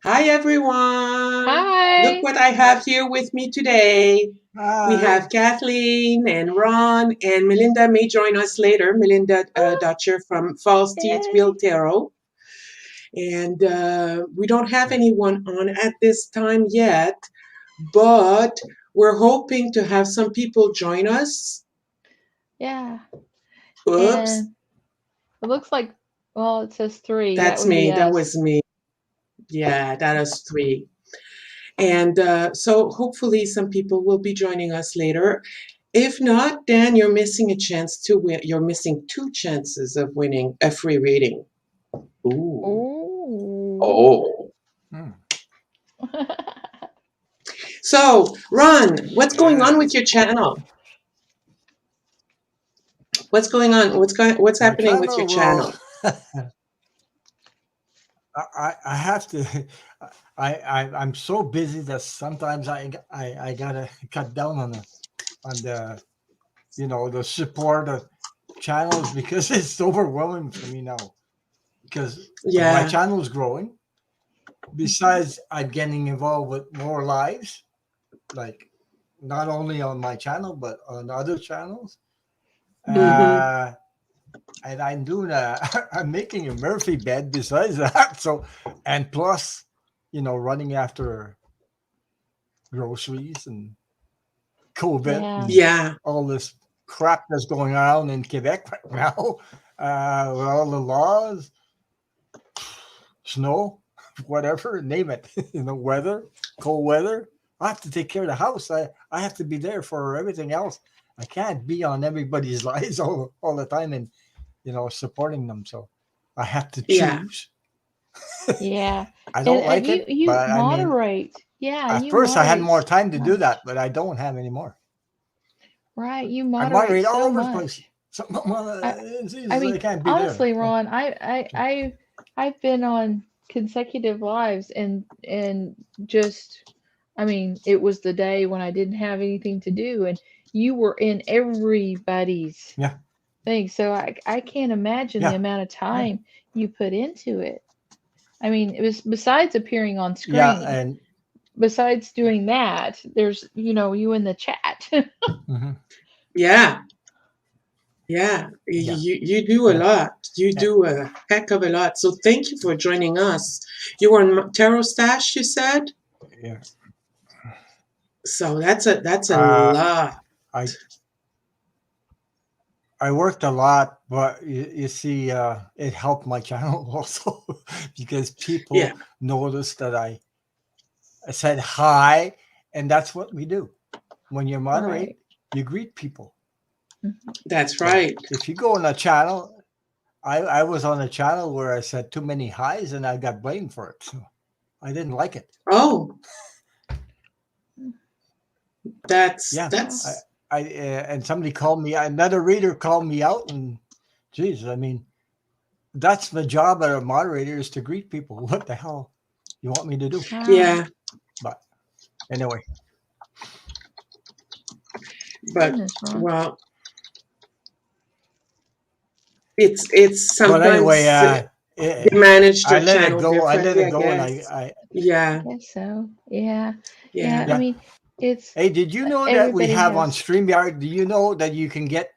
Hi, everyone. Look Hi. what I have here with me today. We Hi. have Kathleen and Ron, and Melinda may join us later. Melinda Oh, Dutcher from False Teeth Real yay. Tarot. And we don't have Yeah. anyone on at this time yet, but we're hoping to have some people join us. Yeah. Oops, And it looks like, well, it says three. That that's would be me. That us. was me. Yeah, that is three. And so hopefully some people will be joining us later. If not, then you're missing a chance to win. You're missing two chances of winning a free reading. Ooh. Oh. Oh. Hmm. So, Ron, what's going on Yeah. with your channel? What's going on? What's My happening with your channel, well, channel? I have to. I'm so busy that sometimes I gotta cut down on the the support of channels because it's overwhelming for me now because my Yeah. channel is growing. Besides, I'm getting involved with more lives, like not only on my channel but on other channels. Mm-hmm. Uh, and I'm doing a I'm making a Murphy bed besides that. So and plus, running after groceries and COVID Yeah. and Yeah. all this crap that's going on in Quebec right now, with all the laws, snow, whatever, name it, weather, cold weather. I have to take care of the house. I have to be there for everything else. I can't be on everybody's lives all the time and supporting them. So I have to Yeah. choose. Yeah. I And don't like you it, you but I mean, moderate. Yeah, at you first I had moderate more so time to do much. that, but I don't have anymore. Right. You I moderate moderate all so over the place. much. Something well, I it I seems I mean, can't be there. honestly, Ron, I've been on consecutive lives and just I mean, it was the day when I didn't have anything to do and you were in everybody's Yeah, thing. So I can't imagine the yeah, amount of yeah, time you put into it. I mean, it was besides appearing on yeah, screen, and besides doing that, there's, you in the chat. mhm, Yeah. Yeah. yeah, You do a yeah, lot. You eh, do a heck of a lot. So thank you for joining us. You were on Tarot Stash, you said? yeah. So that's a Uh, lot. I I worked a lot, but you see, it helped my channel also because Yeah, people noticed that I said hi, and that's what we do. When you Right. moderate, you greet people. Mhm. that's So right. if you go on a channel, I was on a channel where I said too many highs and I got blamed for it. So I didn't like it. Oh, that's Yeah, Yeah. I, that's and somebody called me. Another reader called me out, and geez, I mean, that's the job of a moderator is to greet people. What the hell you want me to do? Wow. yeah. But anyway, But Goodness, Ron. well, it's but anyway, sometimes it, they manage I their let it channel go. I let differently, it I go, and guess. I I Yeah, guess so. Yeah. Yeah. I yeah. yeah. mean, it's Hey, did you know that we everybody have on has. Streamyard? Do you know that you can get?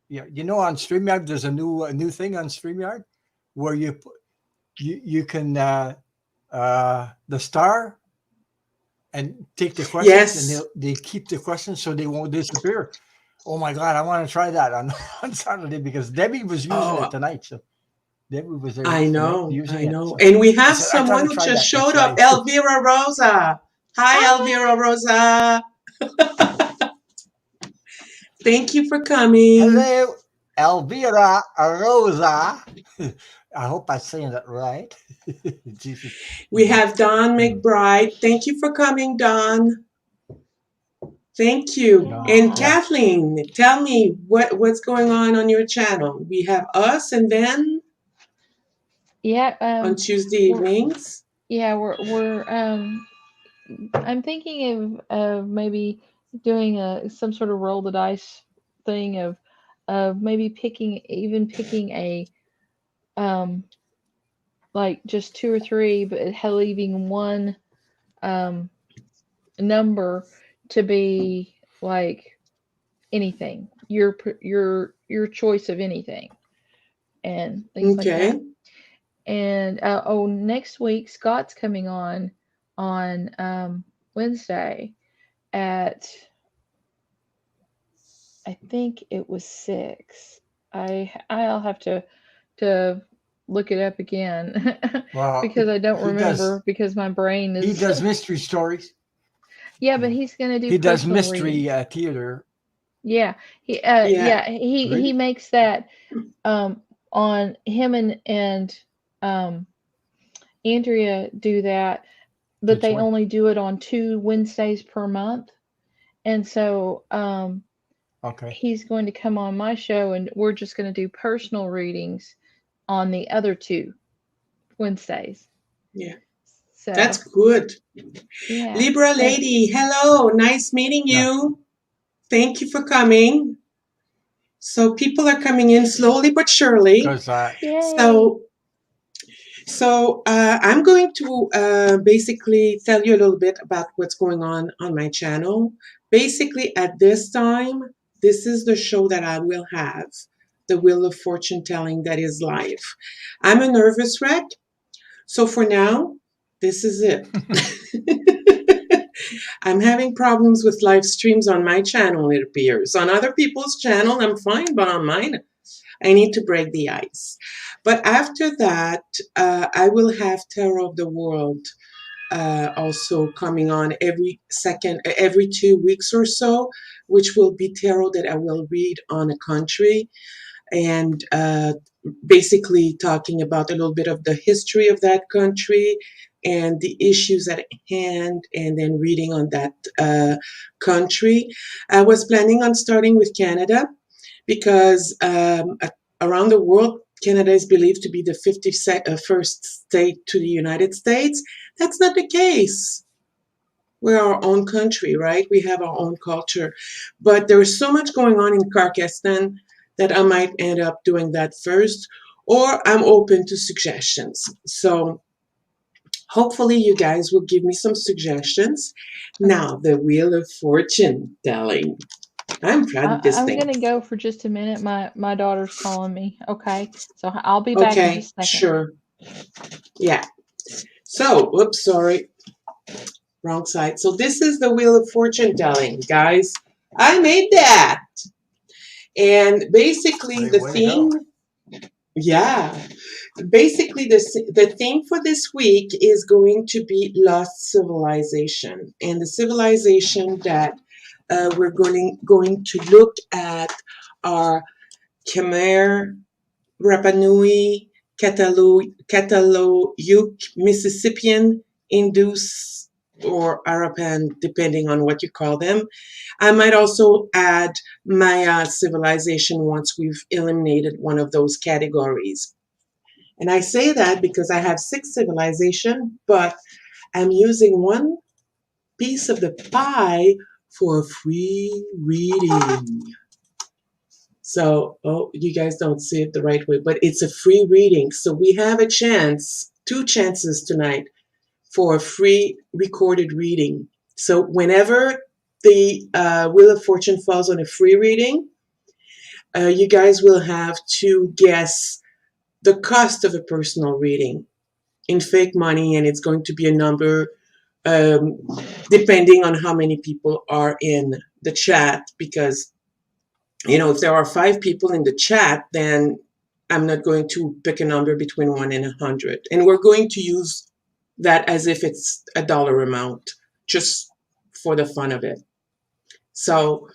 Yeah, on Streamyard, there's a new thing on Streamyard where you can the star and take the questions, and Yes. they keep the questions so they won't disappear. Oh my God, I want to try that on on Saturday because Debbie was using it Oh, tonight. So Debbie was there I tonight know, using I it. know. So And we I have said I got someone to who try just that next showed up, night. Elvira Rosa. Hi, Elvira Hi. Rosa. Thank you for coming. Hello, Elvira Rosa. I hope I'm saying that right. Jesus. We have Don Mm. McBride. Thank you for coming, Don. Thank you. No, And Yeah. yeah. Kathleen, tell me what's going on your channel. We have us, and then Yeah. on Tuesday We're evenings. yeah we're I'm thinking of maybe doing a some sort of roll the dice thing of maybe picking a um like just two or three, but leaving one um, number to be like anything, your choice of anything and things like that. Okay. And oh, next week Scott's coming on Wednesday at, I think it was 6. I'll have to look it up again Well, because I don't he does remember because my brain he is does mystery stories. yeah, but Yeah. he's gonna do He does personal mystery readings. theater. Yeah, Yeah. yeah, he Really? makes that on him and um Andrea do that, but Which they one? only do it on 2 Wednesdays per month. And so Okay. he's going to come on my show and we're just going to do personal readings on the other 2 Wednesdays. Yeah. So, That's good. yeah. Libra And lady, hello. Nice meeting Yeah. you. Thank you for coming. So people are coming in slowly but surely. Because I yay. So I'm going to basically tell you a little bit about what's going on my channel. Basically, at this time, this is the show that I will have, the Wheel of Fortune telling that is live. I'm a nervous wreck, so for now, this is it. I'm having problems with live streams on my channel, it appears. On other people's channel, I'm fine, but on mine, I need to break the ice. But after that, I will have Tarot of the World also coming on every 2 weeks or so, which will be tarot that I will read on a country and basically talking about a little bit of the history of that country and the issues at hand, and then reading on that country. I was planning on starting with Canada because around the world, Canada is believed to be the 51st state to the United States. That's not the case. We're our own country, right? We have our own culture. But there's so much going on in Kyrgyzstan that I might end up doing that first, or I'm open to suggestions. So hopefully you guys will give me some suggestions. Okay. Now, the Wheel of Fortune telling. I'm proud of this I'm thing. going to go for just a minute. My daughter's calling me. Okay. So I'll be back in Okay, just a second. sure. Yeah. So, oops, sorry. Wrong side. So this is the Wheel of Fortune telling, guys. I made that. And basically the way to theme, go. yeah, basically the theme for this week is going to be lost civilization. And the civilization that we're going to look at are Khmer, Rapa Nui, Cataluyuk, Mississippian, Indus, or Arapan, depending on what you call them. I might also add Maya civilization once we've eliminated one of those categories. And I say that because I have 6 civilization, but I'm using one piece of the pie for a free reading. So, oh, you guys don't see it the right way, but it's a free reading. So we have a chance, 2 chances tonight for a free recorded reading. So whenever the Wheel of Fortune falls on a free reading, you guys will have to guess the cost of a personal reading in fake money, and it's going to be a number um, depending on how many people are in the chat, because if there are 5 people in the chat, then I'm not going to pick a number between 1 and 100. And we're going to use that as if it's a dollar amount, just for the fun of it. So,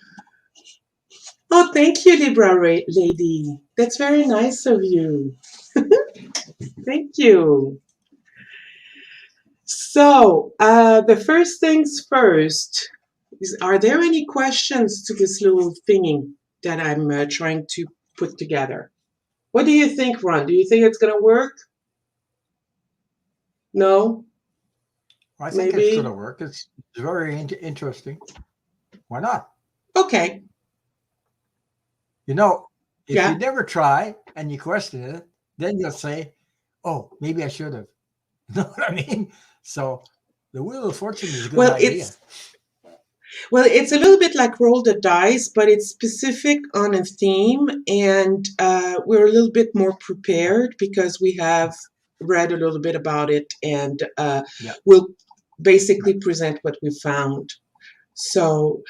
oh, thank you, Libra lady. That's very nice of you. Thank you. So, the first things first is, are there any questions to this little thingy that I'm trying to put together? What do you think, Ron? Do you think it's going to work? No? I think it's going to Maybe? work. It's very interesting. Why not? Okay. You know, if you Yeah. never try and you question it, then you'll say, Oh, maybe I should have. You know what I mean? So the Wheel of Fortune is a good Well, idea. it's a little bit like roll the dice, but it's specific on a theme, and we're a little bit more prepared because we have read a little bit about it, and Yeah. we'll basically present what we found. So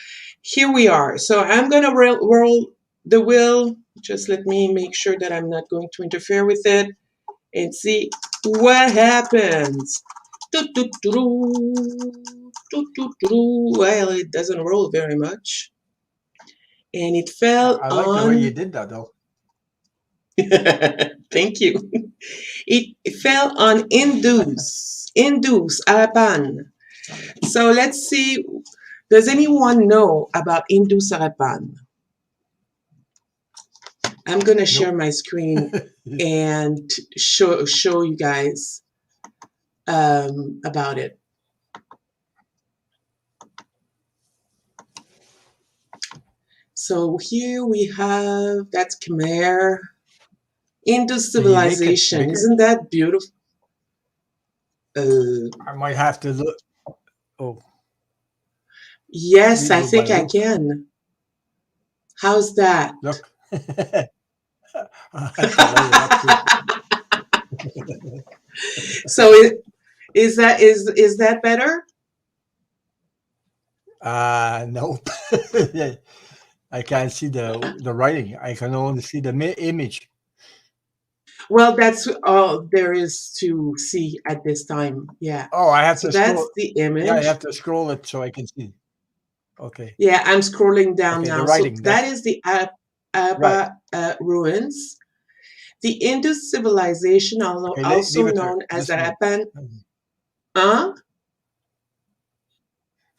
here we are. So I'm going to roll the wheel. Just let me make sure that I'm not going to interfere with it and see what happens. Well, it doesn't roll very much. And it fell I like the way you on. did that, though. Thank you. It fell on Indus Arapan. So let's see. Does anyone know about Indus Arapan? I'm gonna share Nope. my screen and show you guys about it. So here we have that's Khmer, Indus Can you make it Civilization. bigger? Isn't that beautiful? Uh, I might have to look. Oh, yes, read I with my think I loop. can. How's that? Look. I have to light it up too. So is that better? Nope. I can't see the writing. I can only see the image. Well, that's all there is to see at this time. Yeah. Oh, I have So to that's scroll. the Yeah, I image. have to scroll it so I can see. Okay. Yeah, I'm scrolling down Okay, the now. So writing. that That's is the right. Abba ruins. The Indus civilization, Okay, also leave it there. known as Just leave Harappan, it. uh,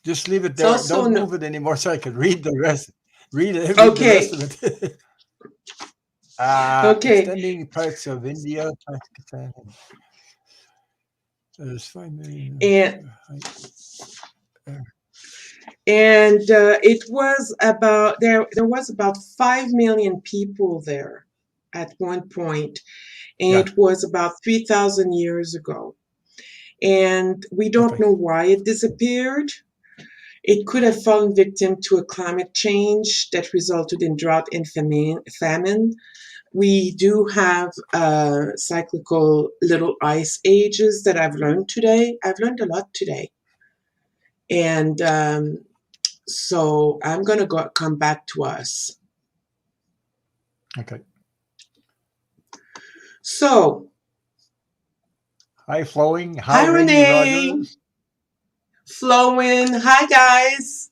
Just leave it it's there. also Don't no, move it anymore so I can read the rest. Read the rest okay, of it. okay, Extending parts of India, Pakistan. There's 5 million. and Height. Uh, it was about there was about 5 million people there at one point, and yeah. it was about 3,000 years ago. And we don't Okay. know why it disappeared. It could have fallen victim to a climate change that resulted in drought and famine. We do have cyclical little ice ages that I've learned today. I've learned a lot today. And so I'm going to come back to us. Okay. So, Hi, Flowing. Hi, hi, Rainy Renee. Rogers. Flowin. Hi, guys.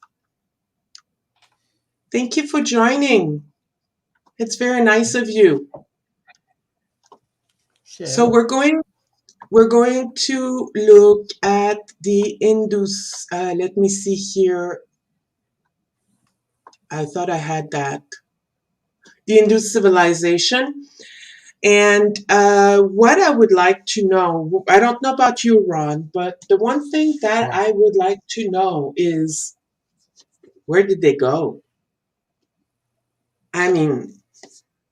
Thank you for joining. It's very nice of you. So So, we're going to look at the Indus. Let me see here. I thought I had that. The Indus civilization. And what I would like to know, I don't know about you, Ron, but the one thing that yeah. I would like to know is where did they go? I mean,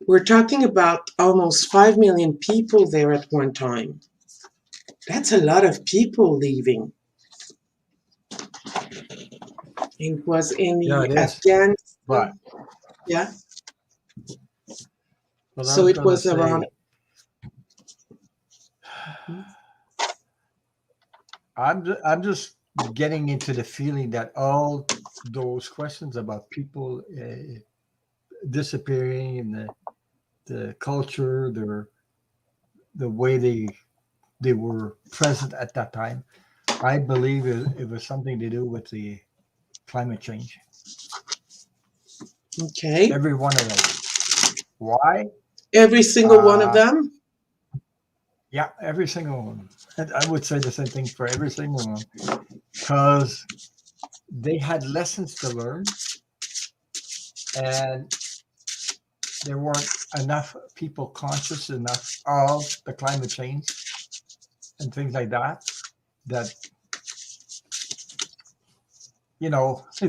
we're talking about almost 5 million people there at one time. That's a lot of people leaving. It was in Yeah, the it is. But Afghanistan. Yeah. what I So was it going to was around. say, I'm just getting into the feeling that all those questions about people disappearing and the culture, the way they were present at that time, I believe it was something to do with the climate change. Okay. Every one of them. Why? Every single one of Uh, them. yeah, every single one. And I would say the same thing for every single one because they had lessons to learn, and there weren't enough people conscious enough of the climate change and things like that. That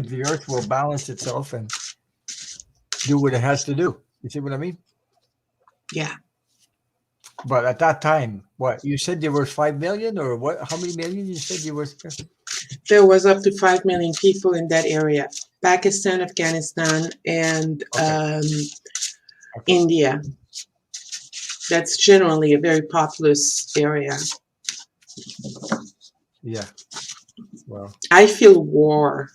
the Earth will balance itself and do what it has to do. You see what I mean? Yeah. But at that time, what you said there were 5 million, or what? How many million you said you were there? There was up to 5 million people in that area. Pakistan, Afghanistan, and Okay, okay, India. That's generally a very populous area. yeah. Well, I feel war.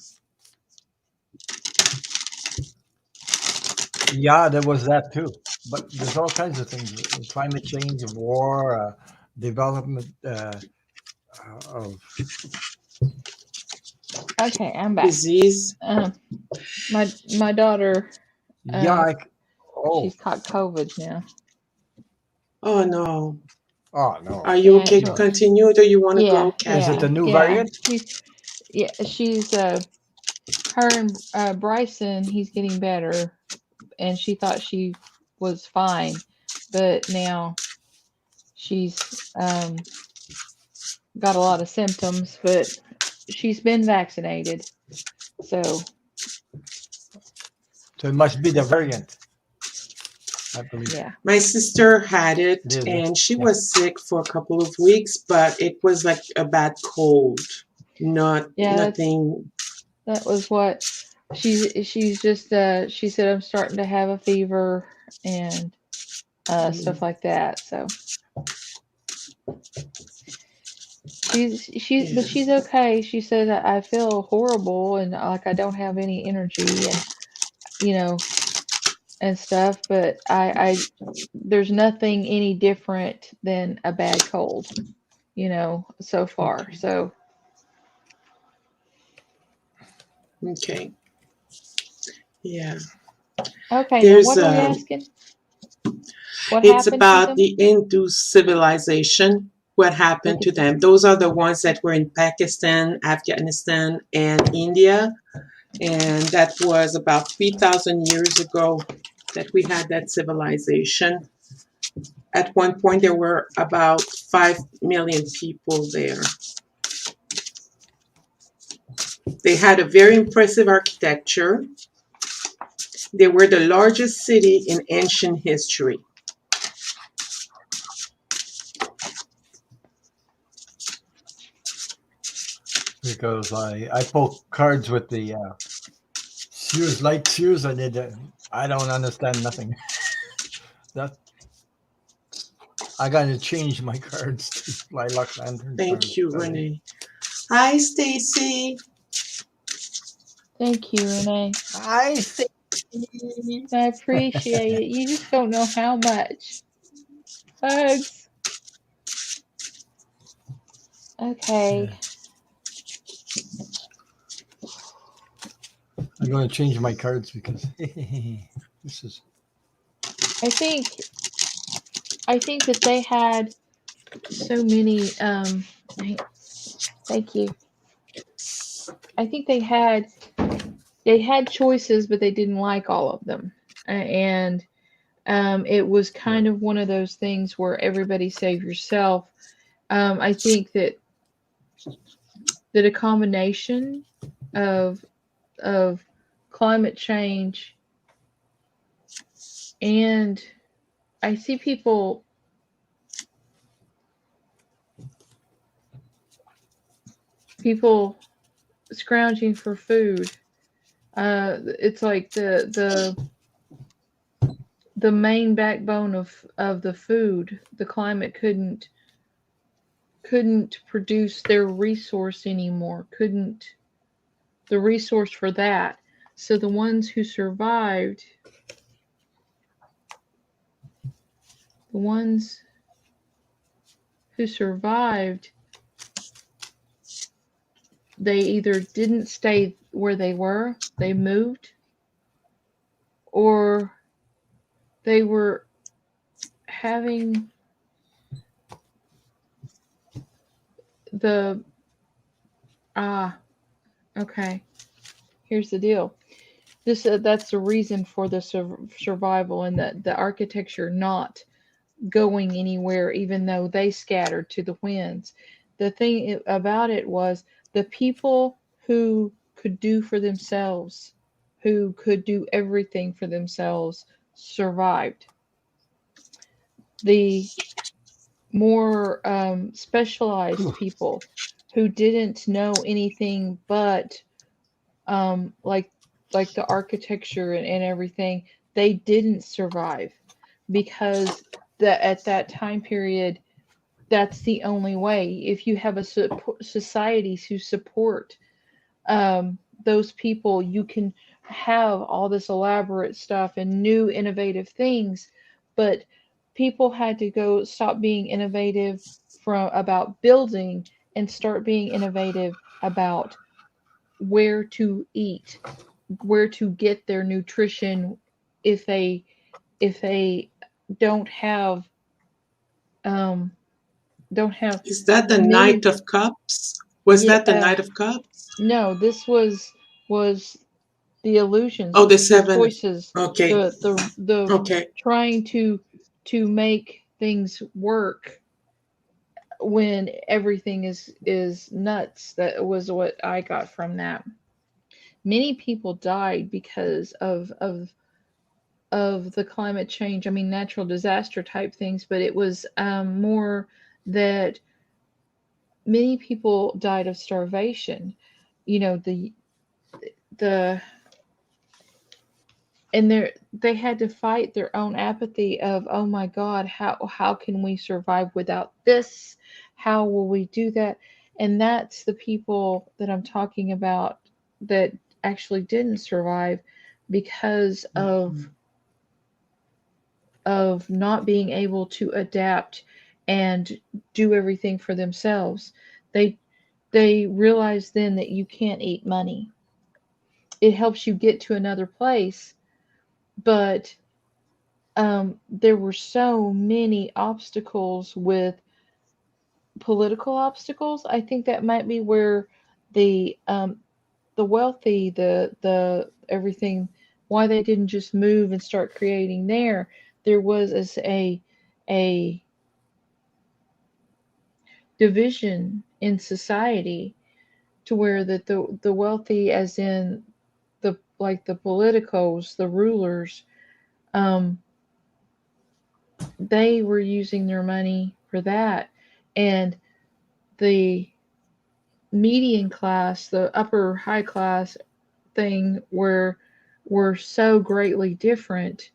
yeah, there was that too. But there's all kinds of things: climate change, war, development of. Okay, I'm back. Disease. Um, my daughter, Yeah. um, Oh, she's caught COVID now. Oh no. oh no. Are you Yeah, okay to No. continue or do you want to yeah, go, Is it yeah, the Kathy? new yeah. variant? She's her and Bryson. He's getting better, and she thought she was fine, but now she's got a lot of symptoms. But she's been vaccinated, so So it must be the variant, I believe. yeah, My sister had It it is. and she Yeah. was sick for a couple of weeks, but it was like a bad cold. Not yeah. nothing. That was what she's just she said I'm starting to have a fever and stuff Mm, like that. So she's but yeah. she's okay. She said I feel horrible and like I don't have any energy and you know and stuff, but I there's nothing any different than a bad cold, so far. Okay. So Okay. Yeah. okay, now There's what are we asking? What it's happened to about them? the Indus Civilization, what happened Look to at them. this. Those are the ones that were in Pakistan, Afghanistan, and India. And that was about 3,000 years ago that we had that civilization. At one point, there were about 5 million people there. They had a very impressive architecture. They were the largest city in ancient history. Because I poke cards with the Sears light Sears, and I don't understand nothing. That I gotta change my cards to lilac lantern Thank cards. you, So Renee. Hi, Stacy. Thank you, Renee. I see. I appreciate it. You just don't know how much. Hugs. Okay. Yeah, I'm gonna change my cards because this is I think I think that they had so many thank you. I think they had choices but they didn't like all of them. And it was kind right. of one of those things where everybody save yourself. I think that a combination of of climate change and I see people scrounging for food. It's like the main backbone of the food. The climate couldn't produce their resource anymore. Couldn't the resource for that. So the ones who survived, they either didn't stay where they were, they moved, or they were having the ah okay. Here's the deal. This that's the reason for the survival and the architecture not going anywhere, even though they scattered to the winds. The thing about it was the people who could do for themselves, who could do everything for themselves, survived. The more specialized people who didn't know anything but like the architecture and everything. They didn't survive because at that time period, that's the only way. If you have a societies who support those people, you can have all this elaborate stuff and new innovative things. But people had to go stop being innovative from about building and start being innovative about where to eat, where to get their nutrition if they don't have um don't have Is that the many. Knight of Cups? Was Yeah, that the Knight of Cups? no, this was the illusions, Oh, the the seven. choices, Okay. the Okay. trying to make things work when everything is nuts. That was what I got from that. Many people died because of the climate change. I mean, natural disaster type things, but it was more that many people died of starvation. You know, the and they had to fight their own apathy of, oh my god, how can we survive without this? How will we do that? And that's the people that I'm talking about that actually didn't survive because Mhm. of not being able to adapt and do everything for themselves. They realize then that you can't eat money. It helps you get to another place, but there were so many obstacles with political obstacles. I think that might be where the wealthy, the everything, why they didn't just move and start creating there. There was as a division in society to where that the wealthy, as in the like the politicos, the rulers, um, they were using their money for that, and the median class, the upper high class thing, were so greatly different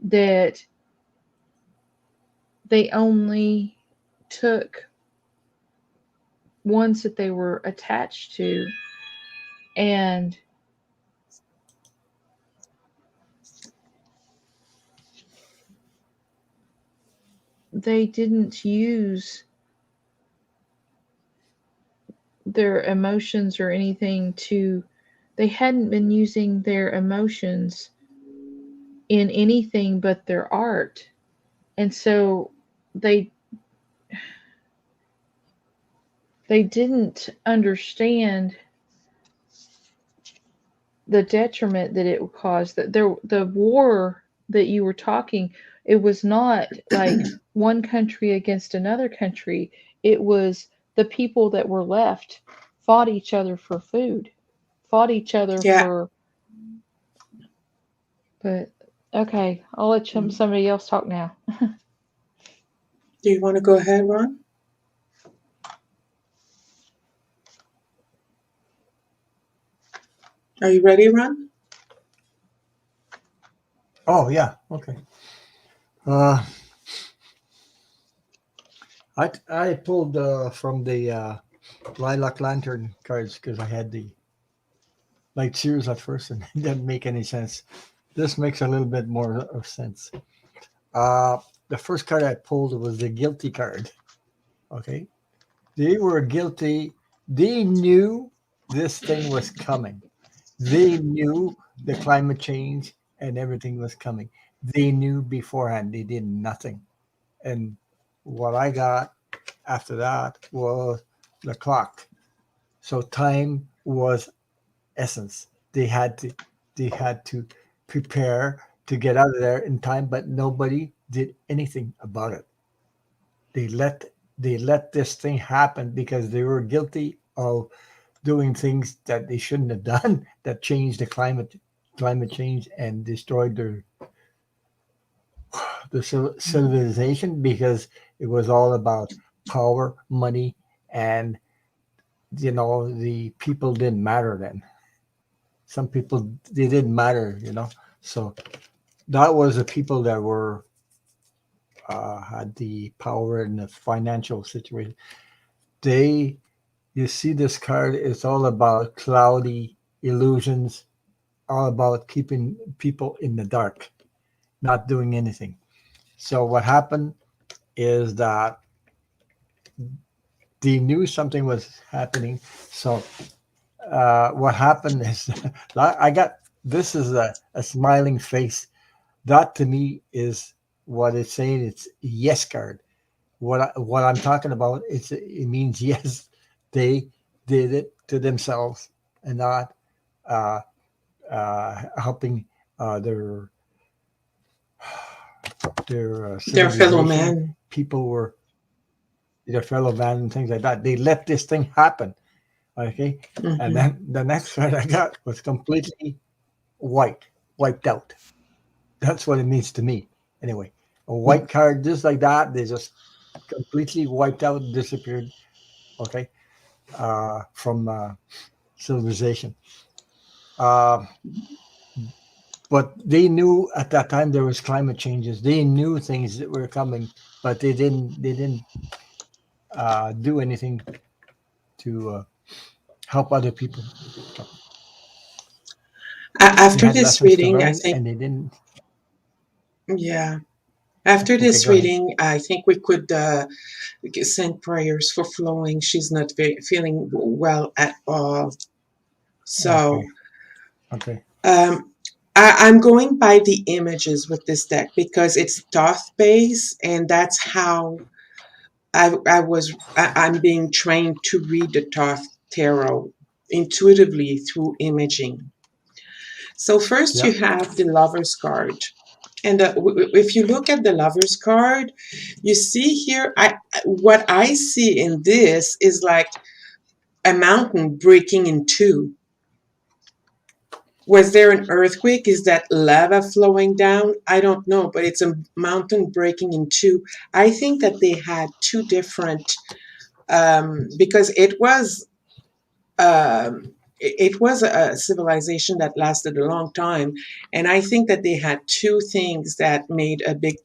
that they only took ones that they were attached to, and they didn't use their emotions or anything to they hadn't been using their emotions in anything but their art. And so they they didn't understand the detriment that it would cause. That the war that you were talking, it was not like one country against another country. It was the people that were left fought each other for food, fought each other Yeah. for. But okay, I'll let somebody else talk now. Do you want to go ahead, Ron? Are you ready, Ron? Oh yeah, okay. Uh, I pulled from the lilac lantern cards because I had the light series at first and it didn't make any sense. This makes a little bit more of sense. Uh, the first card I pulled was the guilty card. Okay, they were guilty. They knew this thing was coming. They knew the climate change and everything was coming. They knew beforehand. They did nothing. And what I got after that was the clock. So time was essence. They had to prepare to get out of there in time, but nobody did anything about it. They let this thing happen because they were guilty of doing things that they shouldn't have done that changed the climate change and destroyed the civilization, because it was all about power, money, and the people didn't matter then. Some people, they didn't matter. So that was the people that were had the power and the financial situation. They, you see, this card is all about cloudy illusions, all about keeping people in the dark, not doing anything. So what happened is that they knew something was happening. So what happened is I got, this is a smiling face. That to me is what it's saying. It's yes card. What I'm talking about, it means yes, they did it to themselves and not uh, helping their Their fellow civilization. man. People were their fellow man and things like that. They let this thing happen. Okay, and Hmm. then the next card I got was completely wiped out. That's what it means to me. Anyway, a white card just like that, they just completely wiped out, disappeared. Okay, from civilization. Uh, but they knew at that time there was climate changes. They knew things that were coming, but they didn't do anything to help other people. So they After had this lessons to reading, I learn, think, and they didn't. yeah. After Okay, this go ahead. reading, I think we could send prayers for Flowing. She's not feeling well at all. Okay, So okay. um, I'm going by the images with this deck because it's Thoth base, and that's how I'm being trained to read the Thoth tarot intuitively through imaging. So first Yeah, you have the Lover's card. And if you look at the Lover's card, you see here, what I see in this is like a mountain breaking in two. Was there an earthquake? Is that lava flowing down? I don't know, but it's a mountain breaking in two. I think that they had two different, because it was a civilization that lasted a long time, and I think that they had two things that made a big.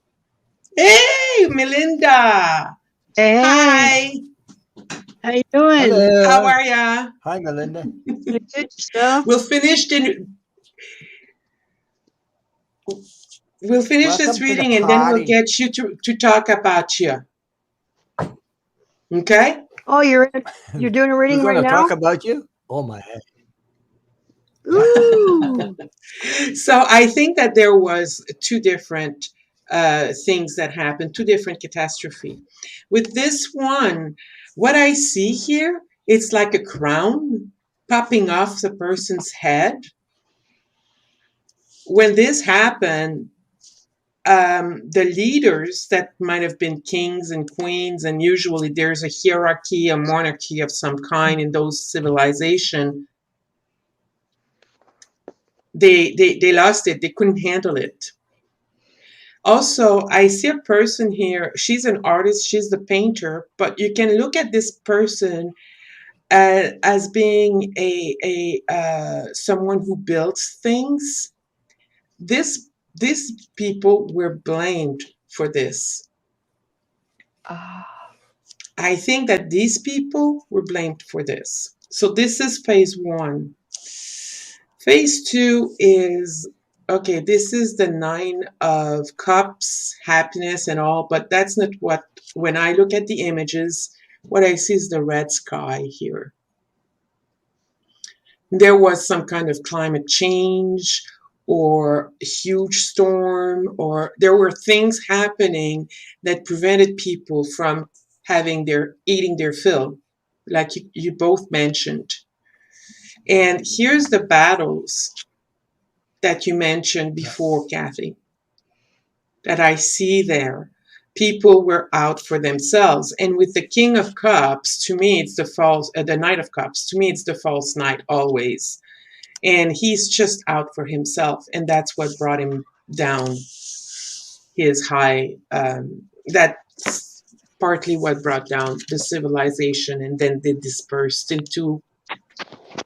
Hey, Melinda! Hey, Hi, how you doing? how hello. are ya? Hi, Melinda. Pretty good stuff. We'll finish the we'll finish this Welcome to the reading and then we'll party. get you to talk about you. Okay? Oh, you're doing a We're reading going right to talk now? about you. Oh my head. Yeah. Ooh. So I think that there was two different things that happened, two different catastrophe. With this one, what I see here, it's like a crown popping off the person's head. When this happened, the leaders that might have been kings and queens, and usually there's a hierarchy, a monarchy of some kind in those civilization, they lost it. They couldn't handle it. Also, I see a person here. She's an artist. She's the painter, but you can look at this person as being a someone who builds things. These people were blamed for this. Ah, I think that these people were blamed for this. So this is phase one. Phase two is okay, this is the Nine of Cups, happiness and all, but that's not what, when I look at the images, what I see is the red sky here. There was some kind of climate change or a huge storm, or there were things happening that prevented people from eating their fill, like you both mentioned. And here's the battles that you mentioned Yeah. before, Kathy, that I see there. People were out for themselves. And with the King of Cups, to me, it's the Knight of Cups. To me, it's the false knight always. And he's just out for himself. And that's what brought him down. his high. That's partly what brought down the civilization, and then they dispersed into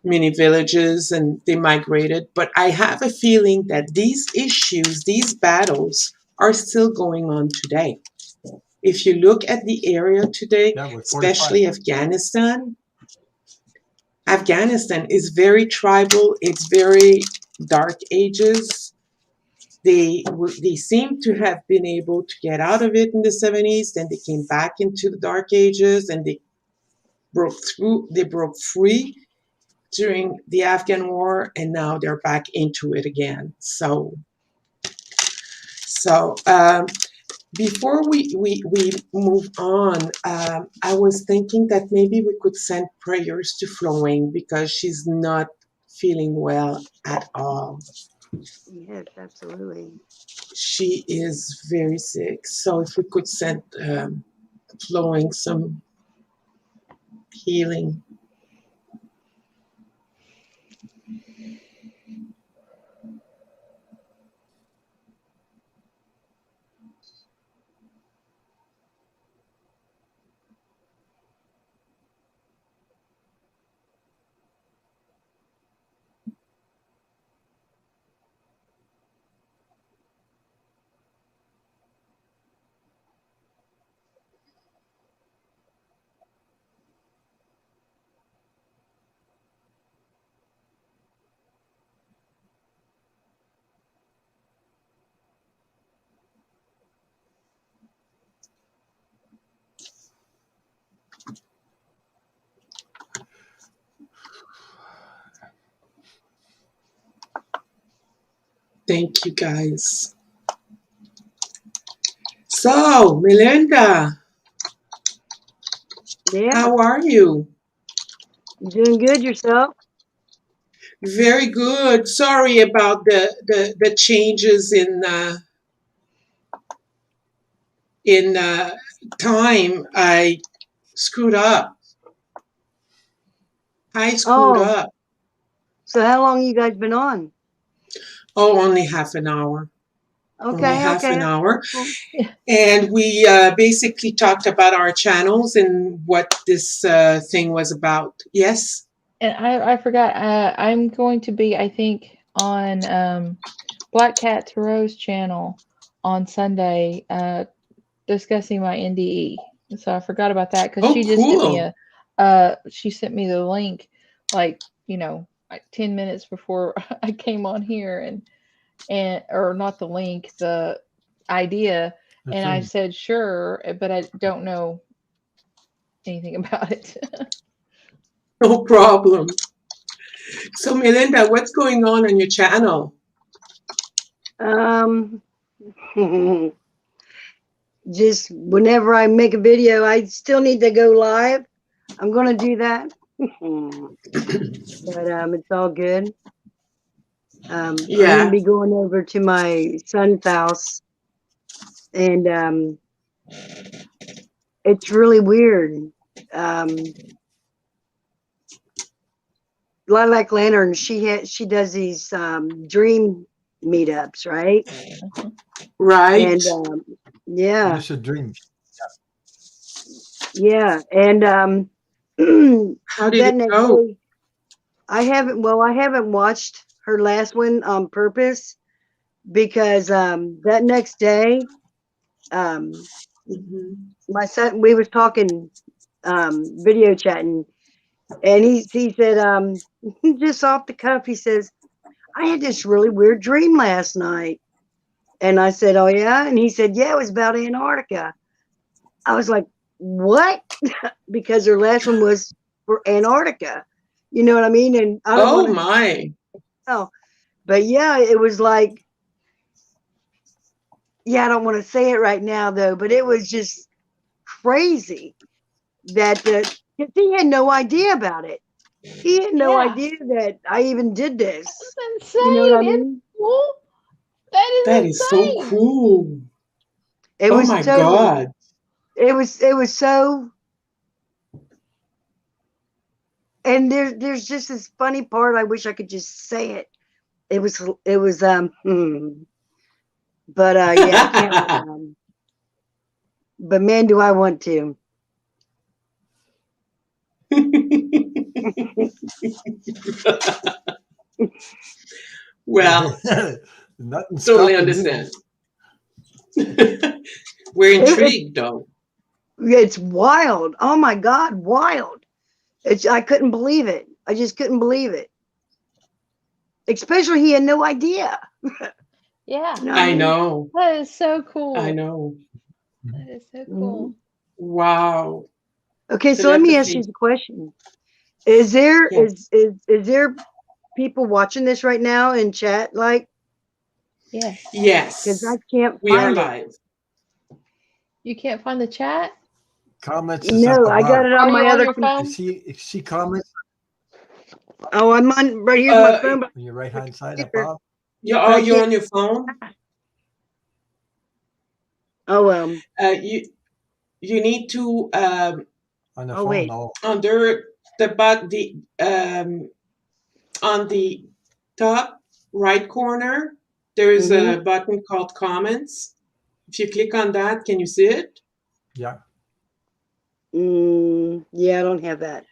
mini villages and they migrated. But I have a feeling that these issues, these battles, are still going on today. If you look at the area today, Yeah, with 45. especially Afghanistan, Afghanistan is very tribal. It's very dark ages. They seem to have been able to get out of it in the 70s. Then they came back into the dark ages and they broke through. They broke free during the Afghan war, and now they're back into it again. So before we move on, I was thinking that maybe we could send prayers to Flowing because she's not feeling well at all. Yes, absolutely. She is very sick. So if we could send Flowing some healing. Thank you guys. So, Melinda, Yeah, how are you? you doing good yourself? Very good. Sorry about the changes in time. I screwed up. I screwed Oh, up. so how long you guys been on? Oh, only half an hour. Only Okay, half okay. an hour. Cool. And we basically talked about our channels and what this thing was about. Yes? And I forgot. I'm going to be, I think, on Black Cat Tarot's channel on Sunday, discussing my NDE. So I forgot about that because Oh, she just sent me cool. she sent me the link, like, like 10 minutes before I came on here, and or not the link, the idea, The and I thing. said sure, but I don't know anything about it. No problem. So, Melinda, what's going on your channel? Um, just whenever I make a video, I still need to go live. I'm gonna do that. But it's all good. I'm gonna Yeah. be going over to my son's house, and it's really weird. Um, Lilac Lantern, she does these dream meetups, right? Right. And yeah, Lucid dreams. yeah, and How did that it next go? day, I haven't watched her last one on purpose because that next day, um, Mhm. my son, we was talking, video chatting, and he said, just off the cuff, he says, I had this really weird dream last night. And I said, oh yeah? And he said, yeah, it was about Antarctica. I was like, what? Because her last one was for Antarctica. You know what I mean? And I don't want Oh to my. know. But yeah, it was like, yeah, I don't want to say it right now though, but it was just crazy that 'cause he had no idea about it. He had no Yeah, idea that I even did this. that's You know what I insane. It's mean? cool. That That is is so insane. cool. It Oh was my totally, God. it was so, and there's just this funny part. I wish I could just say it. It was But yeah, I can't. But man, do I want to. Well, Nothing totally stopping you. understand. We're It, intrigued, though. it's wild. Oh my God, wild. I couldn't believe it. I just couldn't believe it. Especially he had no idea. Yeah, You know what I I mean? know. that is so I cool. know. That is so Mhm. cool. Wow. Okay, so let me ask you Telepathy. a question. Is there Yes. is there people watching this right now in chat? Like, Yes. because I Yes. can't We are find it. live. You can't find the chat? Comments is at No, the I got bottom. it on Are my you on other. your You phone? see comments Oh, I'm on right here's my Uh, phone. But on your right hand side computer, above but I you're can't. on your phone. Oh well. You need to on the Oh phone. wait. No, under the on the top right corner. There is Mm-hmm. a button called comments. If you click on that, can you see it? yeah. Yeah, I don't have that.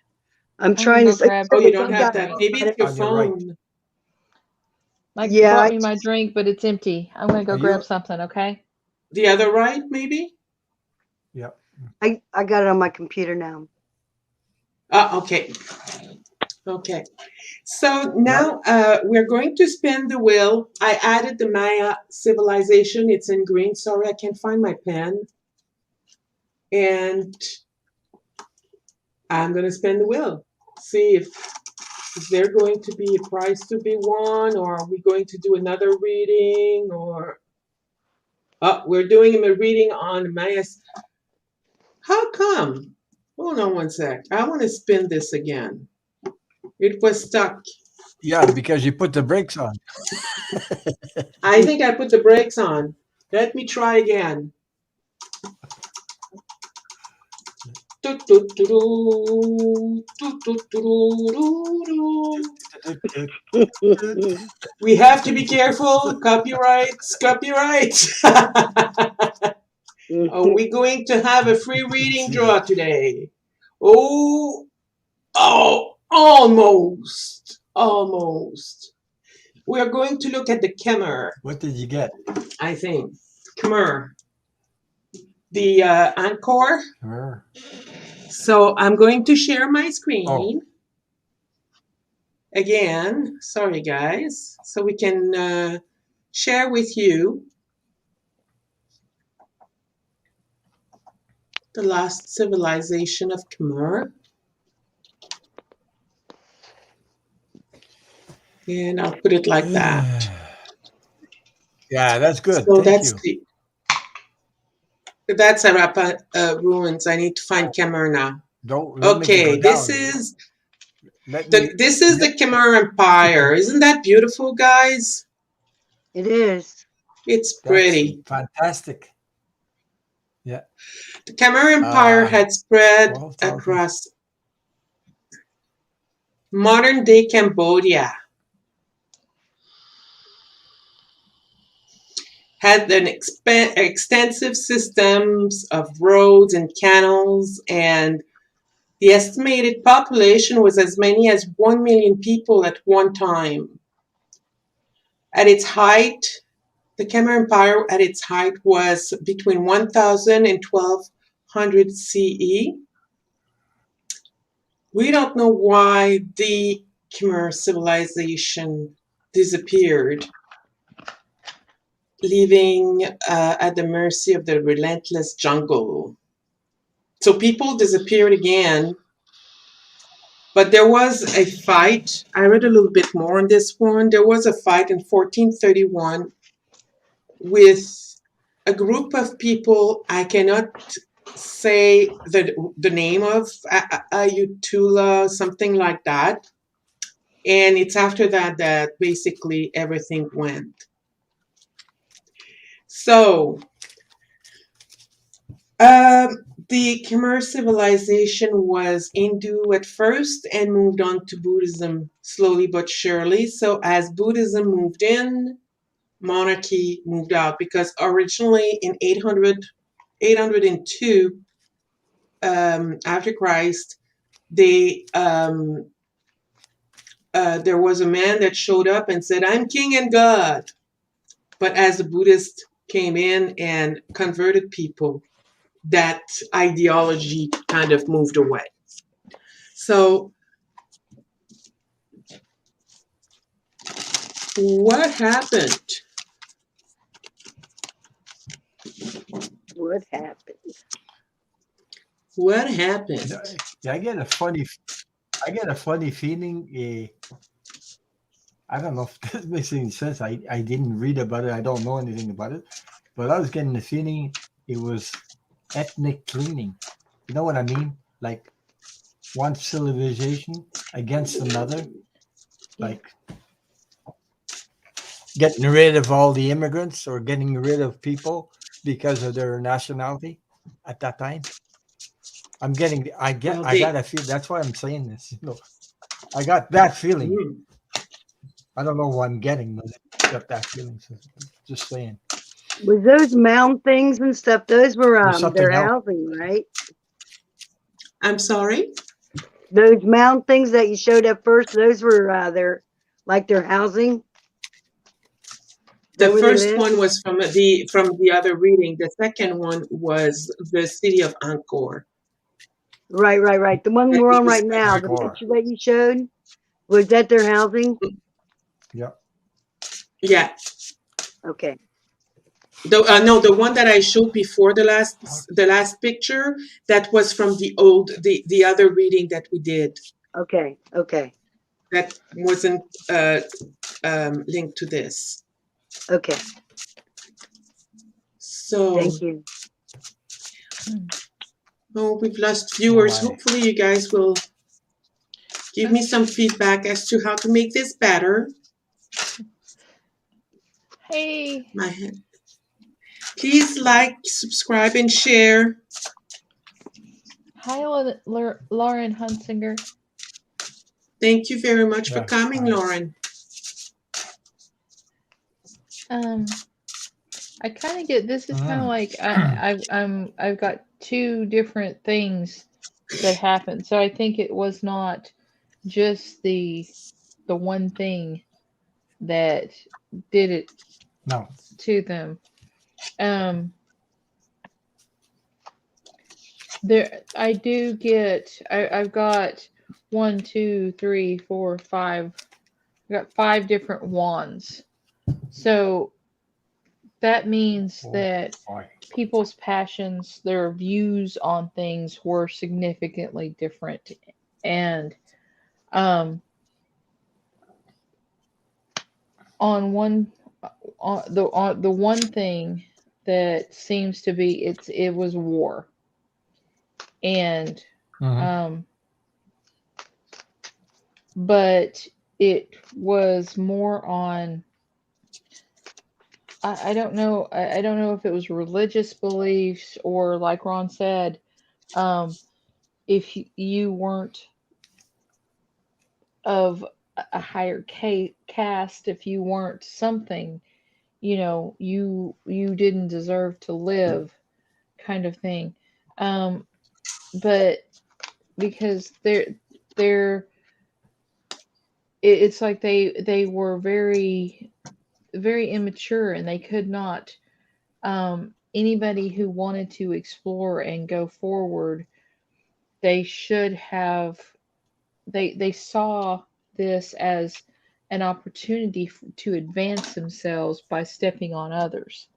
I'm I'm gonna trying to go say. grab Oh, you my don't I have got that. drink. Maybe it. it's your On your right. phone. Mike Yeah, brought me my drink, but it's empty. I'm gonna go Are grab you? something, okay? The other right, maybe? Yeah. I got it on my computer now. Okay. Okay. So Yeah. now we're going to spin the wheel. I added the Maya civilization. It's in green. Sorry, I can't find my pen. And I'm going to spin the wheel. See if is there going to be a prize to be won, or are we going to do another reading, or we're doing a reading on Maya. How come? Hold on one sec. I want to spin this again. It was stuck. Yeah, because you put the brakes on. I think I put the brakes on. Let me try again. We have to be careful. Copyrights, copyrights. Are we going to have a free reading See, draw today? Oh, almost, almost. We are going to look at the Khmer, what did you get? I think. Khmer, the Angkor. Sure. So I'm going to share my Oh, screen again. Sorry, guys. So we can share with you the last civilization of Khmer. And I'll put it like that. yeah, that's good. So Thank you. that's Arapa ruins. I need to find Khmer now. Don't make it go Okay, down. Let me this is the let Khmer Empire. Isn't that beautiful, guys? It is. It's that's pretty. fantastic. Yeah. The Khmer Empire Uh had spread 12,000. across modern-day Cambodia, had an extensive systems of roads and canals, and the estimated population was as many as 1 million people at one time. At its height, the Khmer Empire at its height was between 1000 and 1200 CE. We don't know why the Khmer civilization disappeared, leaving at the mercy of the relentless jungle. So people disappeared again, but there was a fight. I read a little bit more on this one. There was a fight in 1431 with a group of people. I cannot say the name of Ayutula, something like that. And it's after that that basically everything went. So the Khmer civilization was Hindu at first and moved on to Buddhism slowly but surely. So as Buddhism moved in, monarchy moved out, because originally in 802 after Christ, they there was a man that showed up and said, "I'm king and God." But as the Buddhists came in and converted people, that ideology kind of moved away. So what happened? What happened? What happened? Yeah, I get a funny feeling. I don't know if this makes any sense. I didn't read about it. I don't know anything about it, but I was getting the feeling it was ethnic cleaning. You know what I mean? Like one civilization against another, Yeah. like getting rid of all the immigrants or getting rid of people because of their nationality at that time. Well, I got they a feel. That's why I'm saying this. I got that feeling. mm, I don't know what I'm getting, but I got that feeling. So just saying, Was those mound things and stuff? Those were there's their something else. housing, right? I'm sorry. Those mound things that you showed up first, those were their housing. Is The that where they first live? one was from the other reading. The second one was the city of Angkor Right, right, right. The one that we're we on right now, the discovered. Or picture that you showed, was that their housing? yeah, Yeah. Okay, No, the one that I showed before the last picture, that was from the other reading that we did. okay, okay, That wasn't linked to this. okay. So, Thank you. Mm. oh, we've lost oh viewers. my, Hopefully, you guys will give me some feedback as to how to make this better. Hey, My head. Please like, subscribe, and share. hi, Lauren Hunsinger. Thank you very much for yeah, coming, I, Lauren. I kind of get this is kind of mm, like I've got two different things that happened. So I think it was not just the one thing that did it no, to them. Um, there I do get I've got one, two, three, four, five. I got five different wands. So that means oh that boy, people's passions, their views on things were significantly different. And um, on one, on the one thing that seems to be it was war, and hmm um, but it was more on. I don't know. I don't know if it was religious beliefs or, like Ron said, um, if you weren't of a higher caste, if you weren't something, you didn't deserve to live, kind of thing. um but because they're it's like they were very very immature, and they could not, anybody who wanted to explore and go forward, they should have, they saw this as an opportunity to advance themselves by stepping on others,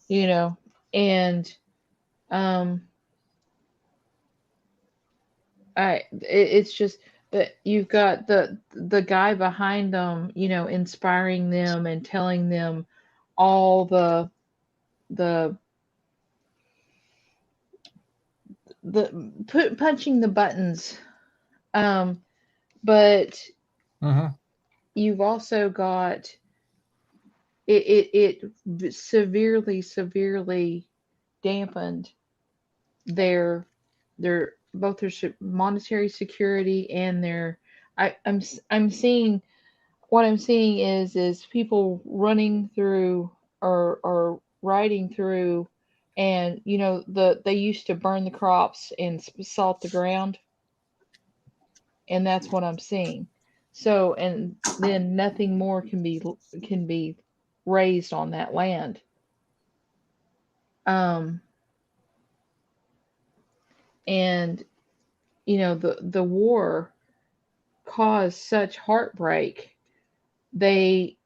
you know and um it's just that you've got the guy behind them, inspiring them and telling them all the punching the buttons. But hmm you've also got it severely dampened their both their monetary security and their I'm seeing what I'm seeing is people running through or riding through, and they used to burn the crops and salt the ground, and that's what I'm seeing. So, and then nothing more can be raised on that land. Um, and the war caused such heartbreak. They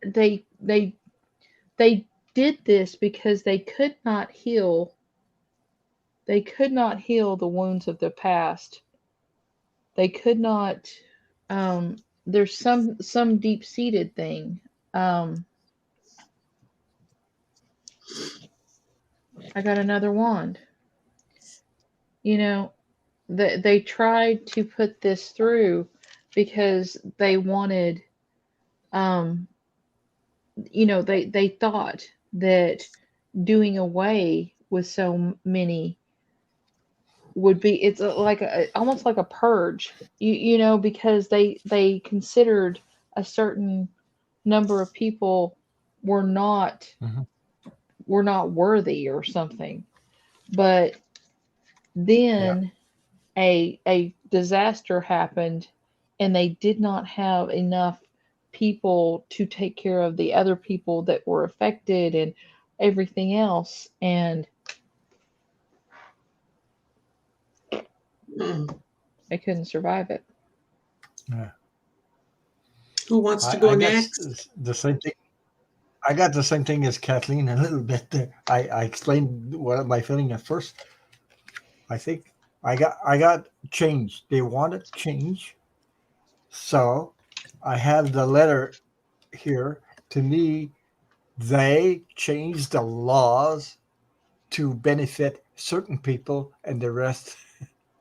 they they they did this because they could not heal the wounds of the past. They could not. There's some deep seated thing. Um, I got another wand. You know, they tried to put this through because they wanted. Um, they thought that doing away with so many would be it's like almost like a purge. Because they considered a certain number of people were not Mhm. were not worthy or something. But Yeah. then a disaster happened, and they did not have enough people to take care of the other people that were affected and everything else, and Mm. they couldn't survive it. Yeah. Who wants to I go got next? the same thing. I got the same thing as Kathleen a little bit there. I explained what my feeling at first. I think I got change. They wanted change. So I have the letter here. To me, they changed the laws to benefit certain people and the rest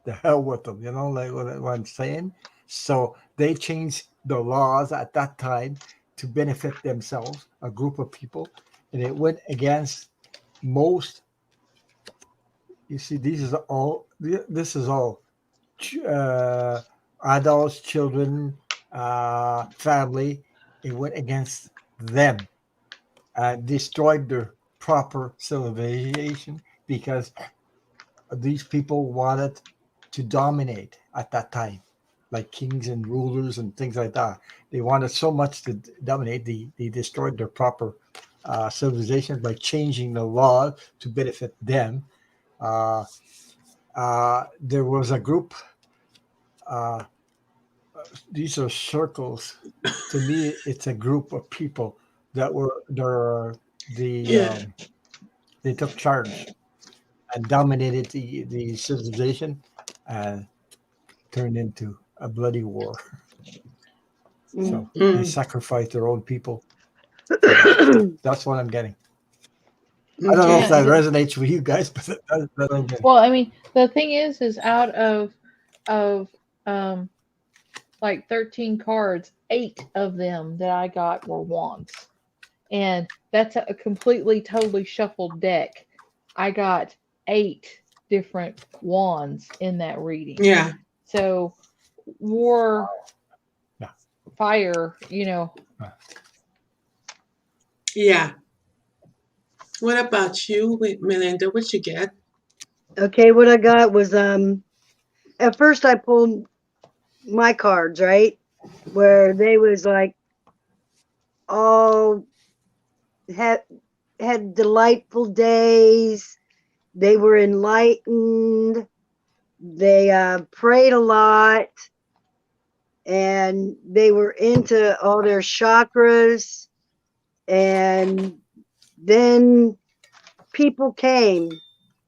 the hell with them. You know, like what I'm saying? So they changed the laws at that time to benefit themselves, a group of people, and it went against most. You see, this is all uh, adults, children, family. It went against them and destroyed their proper civilization because these people wanted to dominate at that time, like kings and rulers and things like that. They wanted so much to dominate, they destroyed their proper civilization by changing the law to benefit them. Uh, there was a group, uh, these are circles. To me, it's a group of people that were there. The Yeah. They took charge and dominated the civilization and turned into a bloody war. Mm. So they Mm. sacrificed their own people for that. That's what I'm getting. I don't know if Okay. Yeah. that resonates with you guys, but that's what I'm getting. Well, I mean, the thing is out of um like 13 cards, 8 of them that I got were wands. And that's a completely totally shuffled deck. I got 8 different wands in that reading. Yeah. So war, Yeah. fire, Yeah. What about you, Melinda? What you get? Okay, what I got was at first I pulled my cards, right? Where they was like all had had delightful days. They were enlightened. They prayed a lot, and they were into all their chakras. And then people came,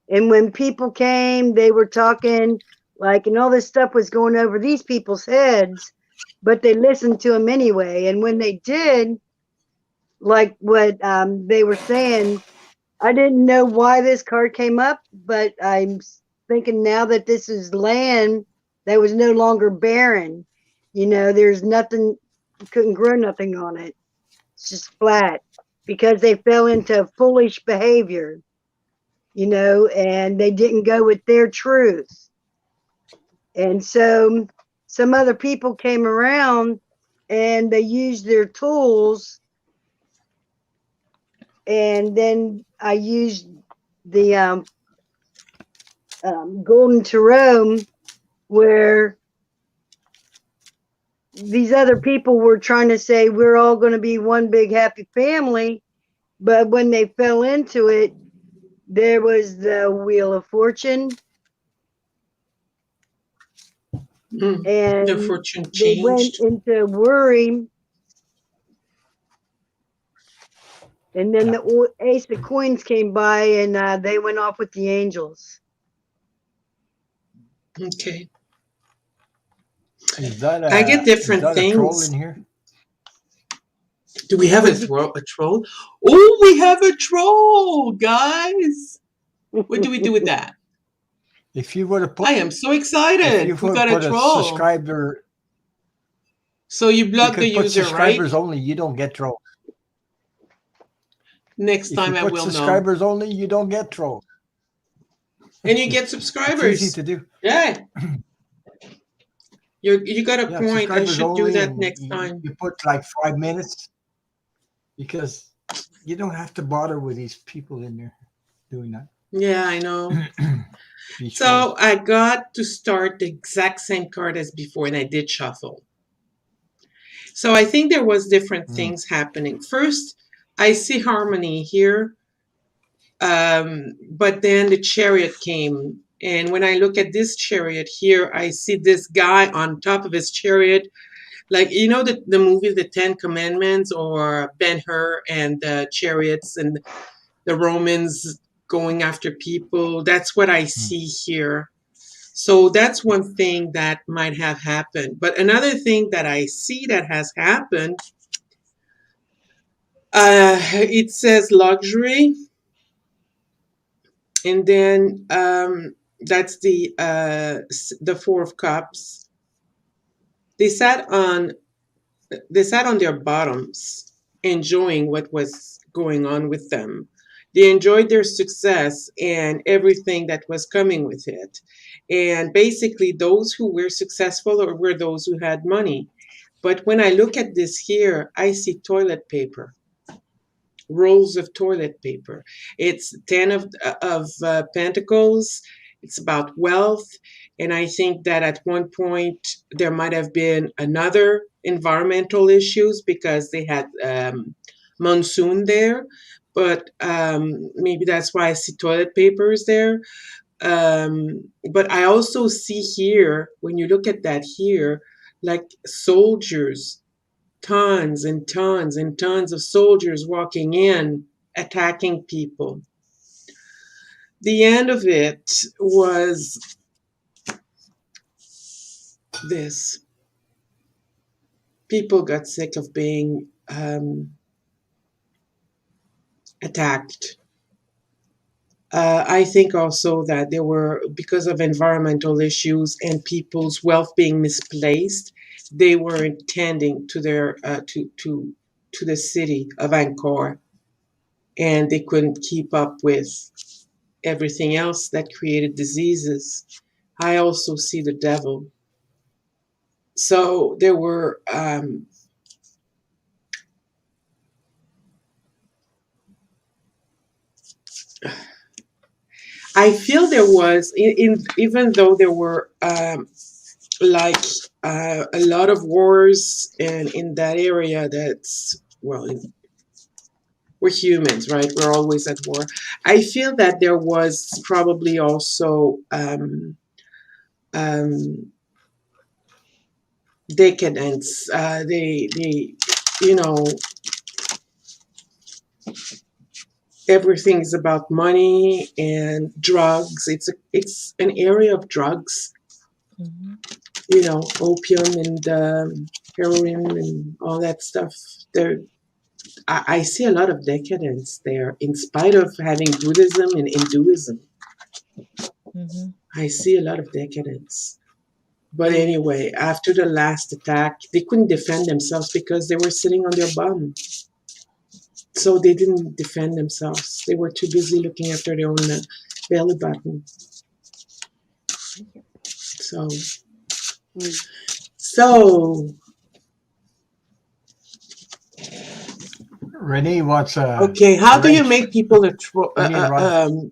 and when people came, they were talking like, and all this stuff was going over these people's heads, but they listened to them anyway. And when they did, like what they were saying, I didn't know why this card came up, but I'm thinking now that this is land that was no longer barren. There's nothing, couldn't grow nothing on it. It's just flat because they fell into foolish behavior, and they didn't go with their truth. And so some other people came around and they used their tools. And then I used the Golden Tarot, where these other people were trying to say we're all going to be one big happy family. But when they fell into it, there was the Wheel of Fortune, The and fortune they went changed. into worry. And then Yeah. the Ace of Coins came by, and they went off with the angels. Okay. Is that I get different a troll things. in here? Do we have What'd you a troll? Oh, we have a troll, guys. What do we do with that? If you would have put I am so if you excited. We would got a put a troll. subscriber, So you you block the could put user, right? subscribers only. You don't get trolls. Next If you time I put will know. subscribers only, you don't get trolls. And you get It's easy subscribers. to do. Yeah. You got a Yeah, point. I subscribers should do only, that and next time. you put like 5 minutes, because you don't have to bother with these people in there doing that. Yeah, I know. These trolls. So I got to start the exact same card as before, and I did shuffle. So I think there was different things happening. First, I see harmony here, but then the chariot came. And when I look at this chariot here, I see this guy on top of his chariot, like, you know, the movie The Ten Commandments, or Ben-Hur and the chariots and the Romans going after people. That's what I see here. So that's one thing that might have happened. But another thing that I see that has happened, it says luxury, and then that's the Four of Cups. They sat on their bottoms, enjoying what was going on with them. They enjoyed their success and everything that was coming with it. And basically, those who were successful were those who had money. But when I look at this here, I see toilet paper, rolls of toilet paper. It's 10 of pentacles. It's about wealth. And I think that at one point there might have been another environmental issues because they had monsoon there. But maybe that's why I see toilet papers there. But I also see here, when you look at that here, like soldiers, tons and tons and tons of soldiers walking in, attacking people. The end of it was this: people got sick of being attacked. I think also that there were, because of environmental issues and people's wealth being misplaced, they were intending to their to the city of Angkor, and they couldn't keep up with everything else that created diseases. I also see the devil. So there were I feel there was even though there were like a lot of wars in that area. That's, well, we're humans, right? We're always at war. I feel that there was probably also um, decadence. You know, everything is about money and drugs. It's an area of drugs. Mm-hmm. You know, opium and heroin and all that stuff. There, I see a lot of decadence there, in spite of having Buddhism and Hinduism. Mm-hmm. I see a lot of decadence. But anyway, after the last attack, they couldn't defend themselves because they were sitting on their bum. So they didn't defend themselves. They were too busy looking after their own belly button. So, Mm. so Renee wants a Okay, how do you wrench. make people Renee runs.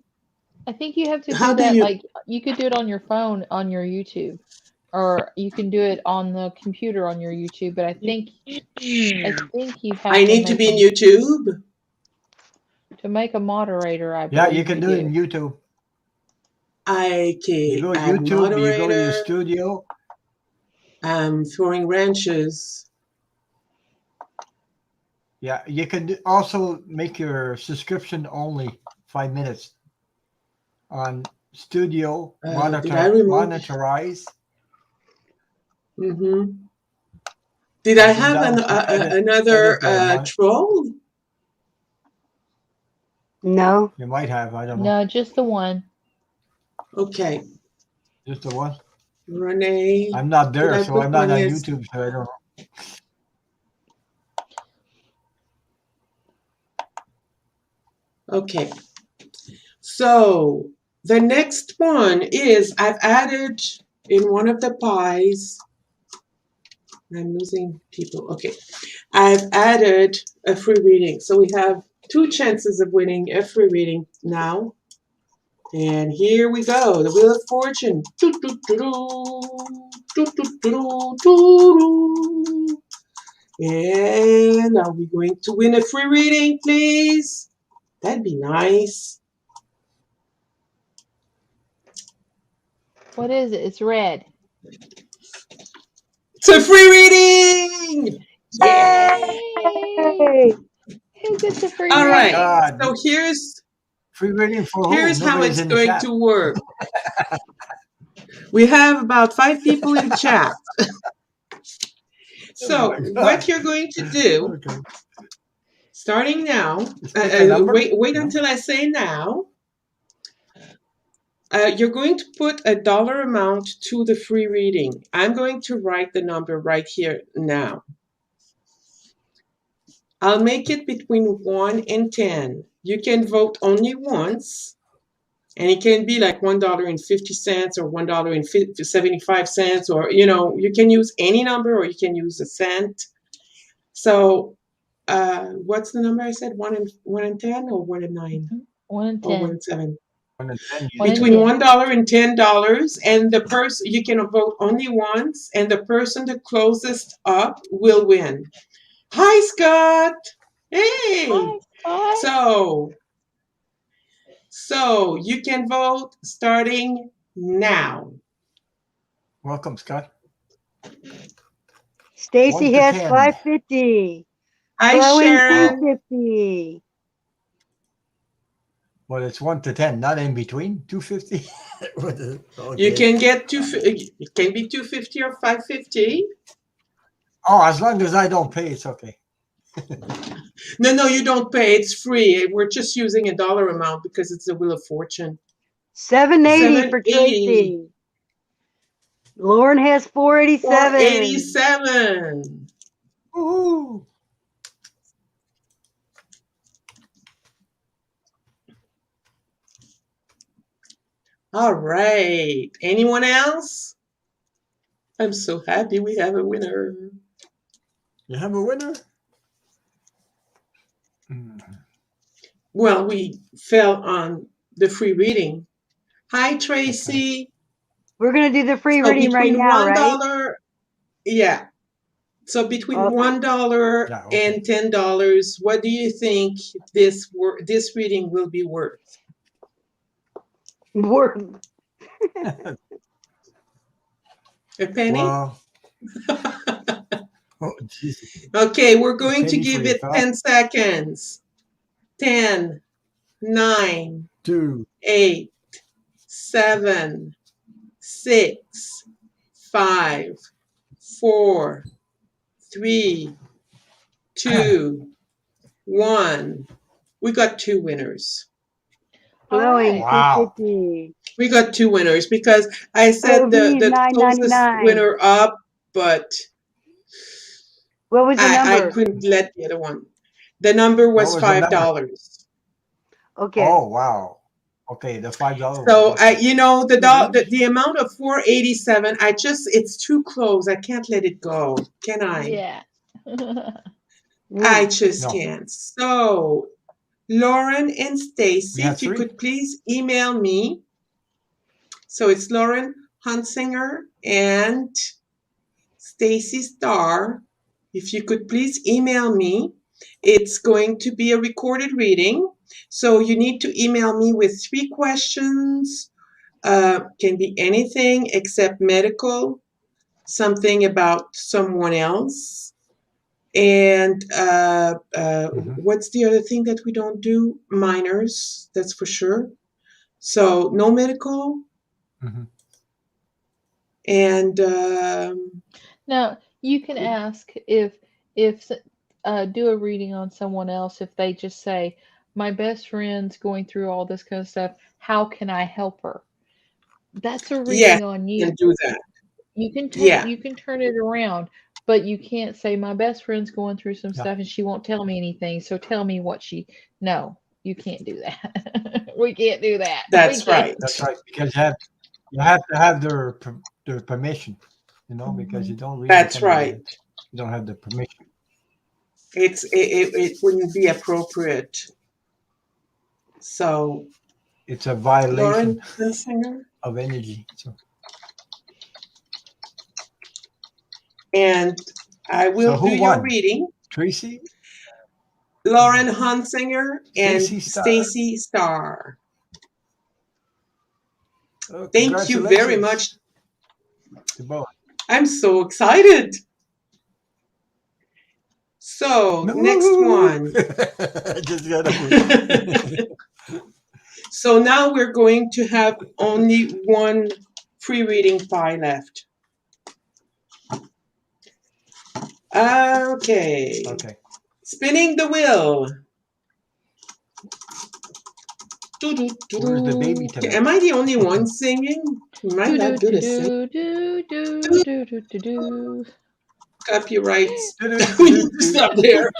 I think you have to how do do that you like you could do it on your phone on your YouTube, or you can do it on the computer on your YouTube. But I think you have I to need to make be in them YouTube? to make a moderator. I Yeah, you believe can you do it in do. YouTube. You Okay, go add YouTube, you go to your moderator. studio. I'm throwing wrenches. Yeah, you can also make your subscription only 5 minutes on studio Did I remove? monetize. Mm-hmm. Did I And go have down to another edit or troll? No. you might have, I don't know. No, just the one. Okay, Just the one. Renee. I'm not Did there, I so put I'm not on Renee's? YouTube, so I don't know. Okay, so the next one is I've added in one of the pies. I'm losing people. Okay, I've added a free reading. So we have 2 chances of winning a free reading now. And here we go, the Wheel of Fortune. And are we going to win a free reading, please? That'd be nice. What is it? It's red. It's a free reading! Yeah! Yay! Hey. Who gets a free All Oh my right, reading? God. so Free reading for who? here's how Nobody's it's in the going chat. to work. We have about 5 people in chat. Oh So my what God. you're going to do, Okay. starting now, Just pick a number. wait No? until I say now. You're going to put a dollar amount to the free reading. I'm going to write the number right here now. I'll make it between 1 and 10. You can vote only once, and it can be like $1.50 or $1.75, or you can use any number or you can use a cent. So what's the number I said? 1 and 10 or 1 and 9 1 and or 1 10. and 7? 1 and 10 1 and Between usually. 10. $1 and $10, and the person you can vote only once, and the person the closest up will win. Hi, Scott. Hey. Hi, Scott. So you can vote starting now. Welcome, Scott. 1 Stacy to has 10. 550. Hi, Chloe Wow. Sharon. 250. Well, it's 1 to 10, not in between. 250. You Okay. can get it can be 250 or 550. Oh, as long as I don't pay, it's okay. No, you don't pay. It's free. We're just using a dollar amount because it's the Wheel of Fortune. 780 for 780. Tracy. Lauren has 487. 487. Woohoo! All right. Anyone else? I'm so happy we have a winner. You have a winner? Mm. Well, we fell on the free reading. Hi, Okay. Tracy. We're going to do the free So reading right between now, right? $1, yeah. So between Okay. $1 Yeah, okay. and $10, what do you think this reading will be worth? We're- A penny? Well, oh, Jesus. Okay, we're A going to penny for give your it thought. 10 seconds. 10, 9, 2. 8, 7, 6, 5, 4, 3, 2, 1. We got 2 winners. All Flowing right. Wow. 250. We got 2 winners because I said OV's the closest 999. winner up, but What was the I number? couldn't let the other one. The number What was was the number? $5. Okay. Oh, wow. Okay, the $5 one. So Okay. the amount of 487, it's too close. I can't let it go, can I? Yeah. I Mm. just No, can't. So, Lauren and we Stacy, had if you three. could please email me. So it's Lauren Hunsinger and Stacy Starr. If you could please email me. It's going to be a recorded reading. So you need to email me with 3 questions. Can be anything except medical, something about someone else. And Hmm. what's the other thing that we don't do? Minors, that's for sure. So no medical. Hmm. And Now, you can ask if do a reading on someone else if they just say, "My best friend's going through all this kind of stuff. How can I help her?" That's a yeah, reading on you you. can do that. Yeah, You can turn it around, but you can't say my best friend's going through some Yeah, stuff and she won't tell me anything. So tell me what she No, you can't do that. We can't do that. We that's can't. right. that's right. Because you have to have their permission, because you Mhm. don't read on That's somebody right. that you don't have the permission. It wouldn't be appropriate. So It's a violation Lauren Hunsinger, of energy. So and I so will do who your won? reading. Tracy? Lauren Hunsinger and Stacy Star. Stacy Starr. Oh, Thank you very congratulations much. to both. I'm so excited. So next No. one. Just gotta. So now we're going to have only one pre-reading pie left. Okay. Okay. Spinning the wheel. Where's the baby tonight? Am I the only one singing? Am I Do that do good do at singing? do do do do do do do. Copyrights. We need to stop there.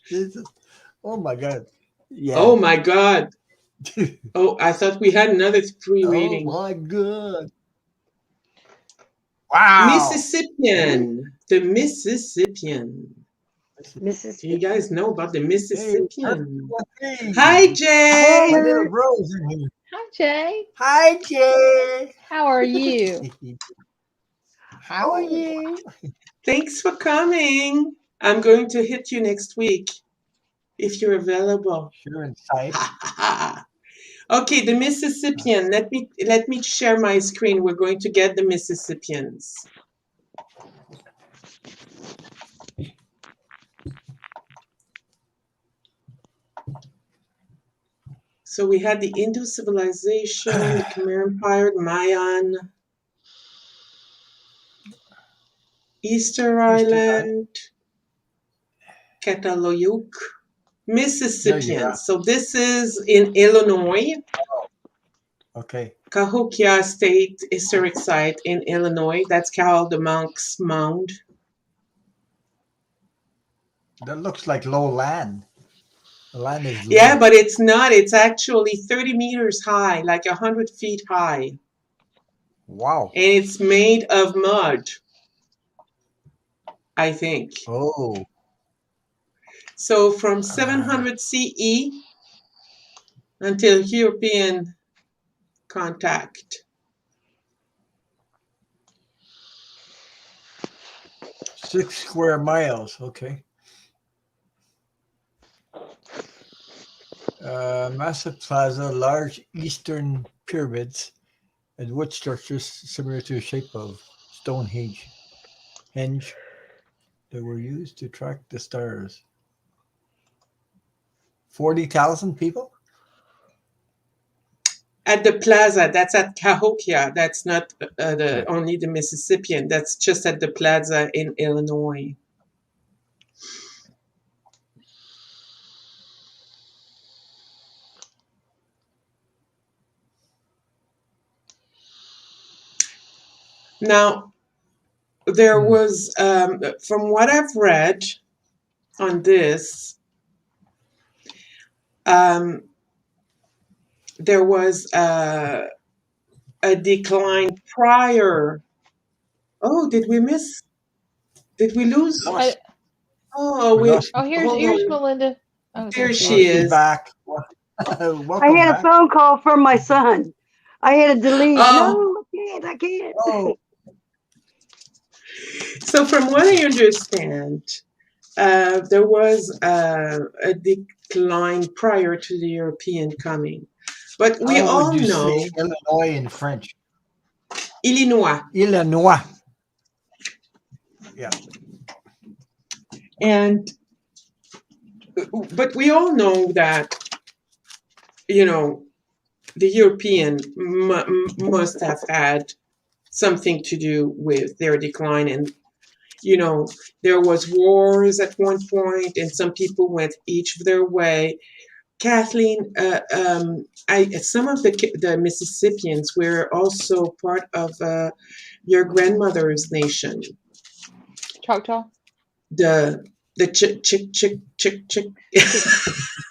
Jesus. Oh my God. Yeah. Oh my God. Oh, I thought we had another Oh pre-reading. my God. Wow. Who? Mississippian. The Mississippian. Do you Mississippi. guys know about the Hey, Mississippian? Hi, hey, Jay. my little Robert. Rose in here. Hi, Jay. Hi, Jay. How are you? How are Oh, you? Thanks for coming. I'm going to hit you next week if you're available. Sure inside. Okay, the Mississippian. Let me share my screen. We're going to get the Mississippians. So we had the Indus Civilization, the Khmer Empire, the Mayan, Easter Easter Island. Island, Cataloyuk, There you go. Mississippians. So this is in Illinois, Okay. Cahokia State Historic Site in Illinois. That's called the Monk's Mound. That looks like low land. The land is Yeah, low. but it's not. It's actually 30 meters high, like 100 feet high. Wow. And it's made of mud, I think. Oh. So from Uh, 700 CE until European contact. 6 square miles. Okay. Massive plaza, large eastern pyramids, and wood structures similar to the shape of Stonehenge. Henge that were used to track the stars. 40,000 people? At the plaza, that's at Cahokia. That's not Right. only the Mississippian. That's just at the plaza in Illinois. Now, there Hmm. was, from what I've read on this, um, there was a decline prior. Oh, did we miss? Did we lose? I, Lost. Oh, We we lost. oh, hold here's on. Melinda. Oh, there There she Oh, she is. she's is. back. I Welcome had a back. phone call from my son. I had to delete. Oh, No, I can't. Oh, so from what I understand, there was a decline prior to the European coming. But we how would all you say know Illinois in French? Illinois. Illinois. Yeah. And but we all know that, you know, the European must have had something to do with their decline. And, you know, there was wars at one point and some people went each their way. Kathleen, some of the Mississippians were also part of your grandmother's nation, Choctaw. the chick.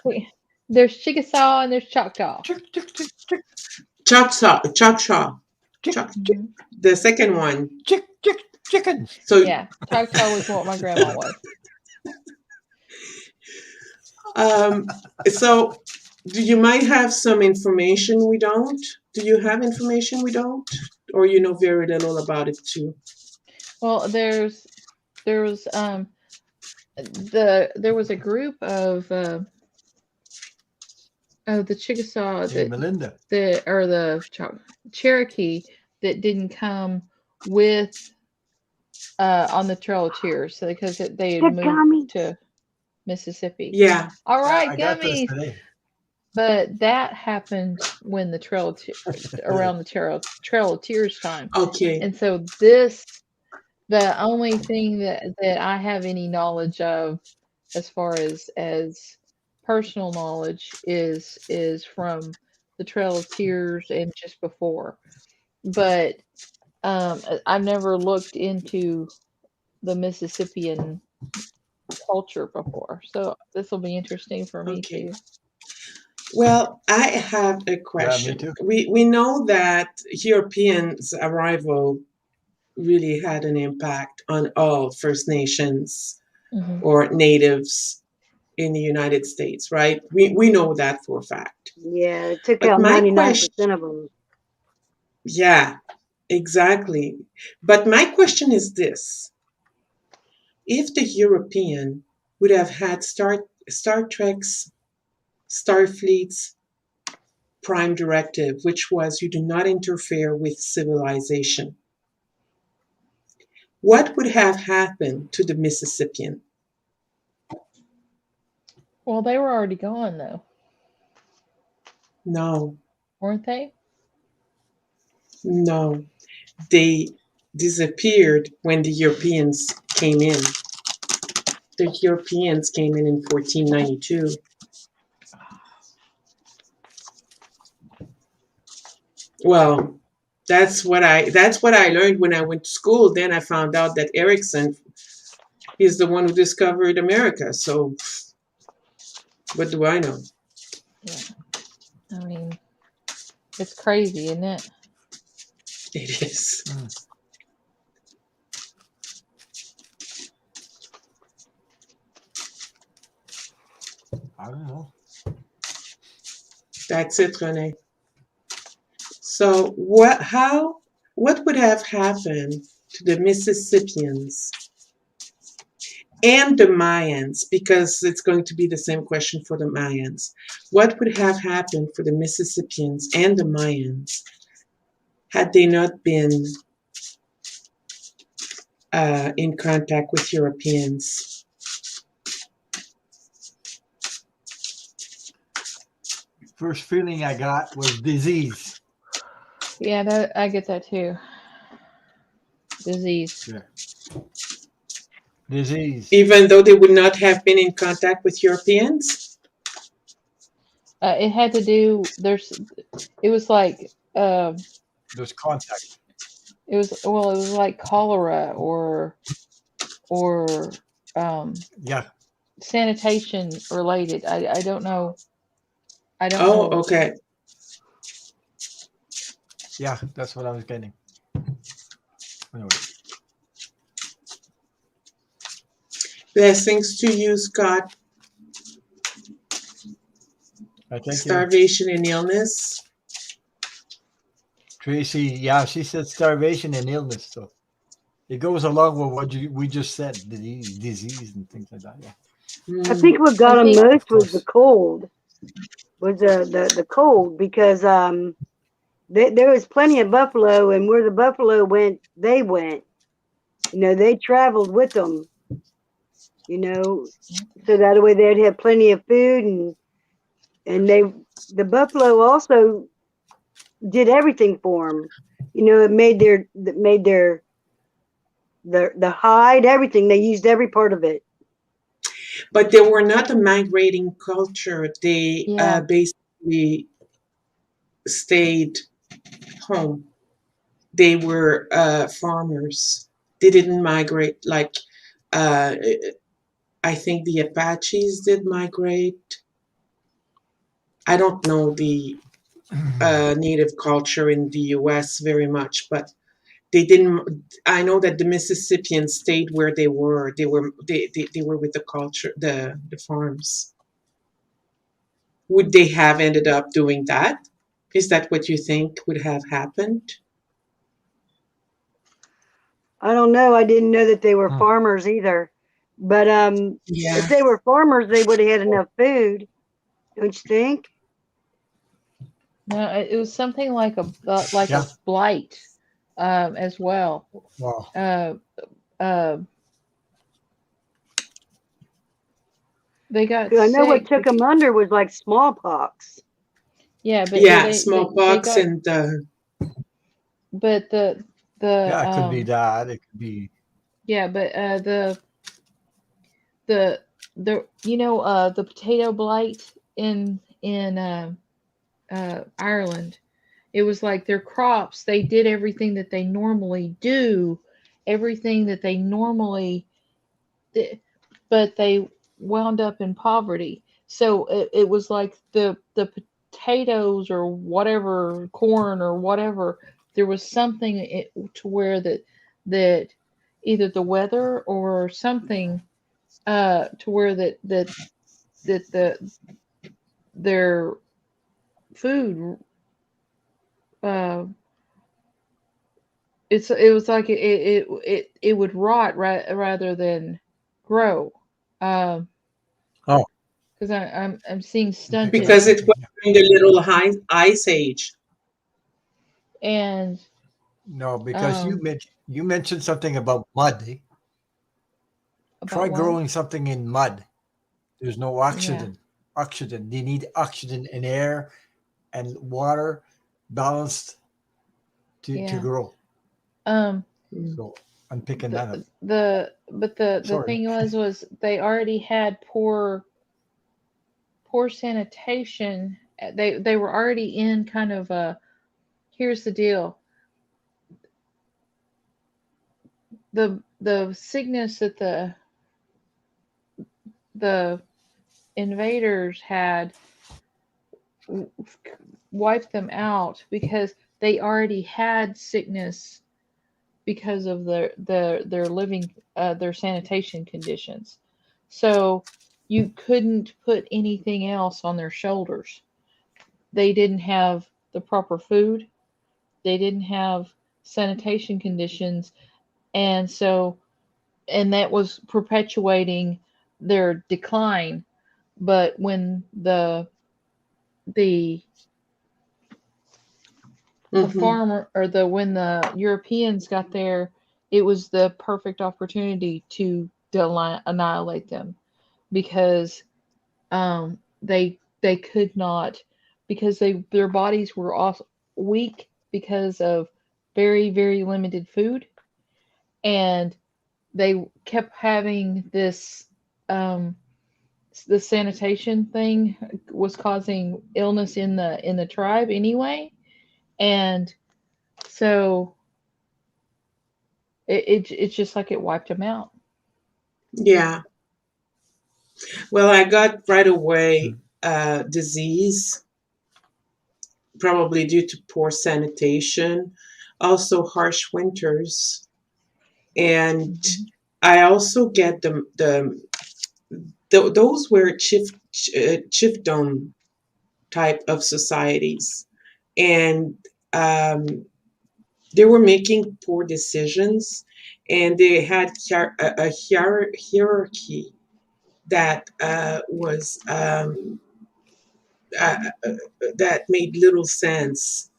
Wait, there's Chickasaw and there's Choctaw. Chick, chick, chick, chick, Choctaw, chick, chick, Hmm. the second one. chickens. So, Yeah, Choctaw was what my grandma was. um, so you might have some information we don't. Do you have information we don't, or you know very little about it too? Well, there was there was a group of the Chickasaw Hey, Melinda. the Cherokee that didn't come with on the Trail of Tears, so because they had The moved gummies. to Mississippi. Yeah. All Yeah, right, I got those gummies. today. But that happened when the around the Trail of Tears time, Okay. and so the only thing that I have any knowledge of, as far as personal knowledge, is from the Trail of Tears and just before. But I've never looked into the Mississippian culture before, so this will be interesting for me Okay. too. Well, I have a Yeah, me question. too. We know that Europeans' arrival really had an impact on all First Nations Hmm. or natives in the United States, right? We know that for a fact. Yeah, it took But out my 99% question, of them. yeah, exactly. But my question is this: if the European would have had Star Trek's Starfleet's prime directive, which was you do not interfere with civilization, what would have happened to the Mississippian? Well, they were already gone though, No, weren't they? no. They disappeared when the Europeans came in. The Europeans came in 1492. Well, that's what I learned when I went to school. Then I found out that Erickson is the one who discovered America. So what do I know? Yeah. I mean, it's crazy, isn't it? It is. I don't know. That's it, Renee. So what would have happened to the Mississippians and the Mayans, because it's going to be the same question for the Mayans. What would have happened for the Mississippians and the Mayans had they not been in contact with Europeans? First feeling I got was disease. Yeah, I get that too. Disease. Yeah. Disease. Even though they would not have been in contact with Europeans? It had to do. It was like. There's contact. It was, well. It was like cholera or Yeah. sanitation related. I don't know. I don't Oh, know. okay. Yeah, that's what I was getting. Anyway. Blessings to you, Scott. Thank you. Starvation and illness. Tracy, yeah, she said starvation and illness. So it goes along with what we just said, disease and things like that. Yeah, I Mm. think what I got them think most of was the course. cold. Was the cold because there was plenty of buffalo, and where the buffalo went, they went. They traveled with them. You know, so that way they'd have plenty of food, and the buffalo also did everything for them. It made the hide, everything. They used every part of it. But they were not a migrating culture. They yeah. basically stayed home. They were farmers. They didn't migrate like uh, I think the Apaches did migrate. I don't know the native culture in the U.S. very much, but they didn't. I know that the Mississippians stayed where they were. They were with the culture, the farms. Would they have ended up doing that? Is that what you think would have happened? I don't know. I didn't know that they were Hmm. farmers either. But if Yeah, they were farmers, they would have had enough food, don't you think? No, it was something like Yeah. a blight, as well. Wow. Uh, uh, they got 'Cause I know what sick. took them under was like smallpox. Yeah, but yeah, they smallpox got, and but the Yeah, it could be that. It could be. yeah, but the the potato blight in Ireland. It was like their crops, they did everything that they normally do, everything that they normally did, but they wound up in poverty. So it was like the potatoes or whatever, corn or whatever, there was something to where that either the weather or something, to where that their food, uh it was like it would rot rather than grow, um Oh, because I'm seeing I'm picking stunted. up because it something. was Yeah. during the little ice age. And No, because um you mentioned something about mud. Eh? about Try what? growing something in mud. There's no Yeah, oxygen. Oxygen. You need oxygen and air and water balanced to yeah. grow. um Mm. So I'm picking that up. the Sorry. thing was they already had poor sanitation. They were already in kind of a, here's the deal, the sickness that the invaders had wiped them out because they already had sickness because of their living, their sanitation conditions. So you couldn't put anything else on their shoulders. They didn't have the proper food. They didn't have sanitation conditions, and so, and that was perpetuating their decline. But when the Hmm. farmer, or the when the Europeans got there, it was the perfect opportunity to annihilate them, because they could not, because their bodies were off, weak because of very limited food, and they kept having this, um, the sanitation thing was causing illness in the tribe anyway, and so it's just like it wiped them out. Yeah. Well, I got right away Hmm. disease, probably due to poor sanitation, also harsh winters, and Hmm. I also get those were chiefdom type of societies, and um, they were making poor decisions, and they had a hierarchy that was uh, uh, that made little sense.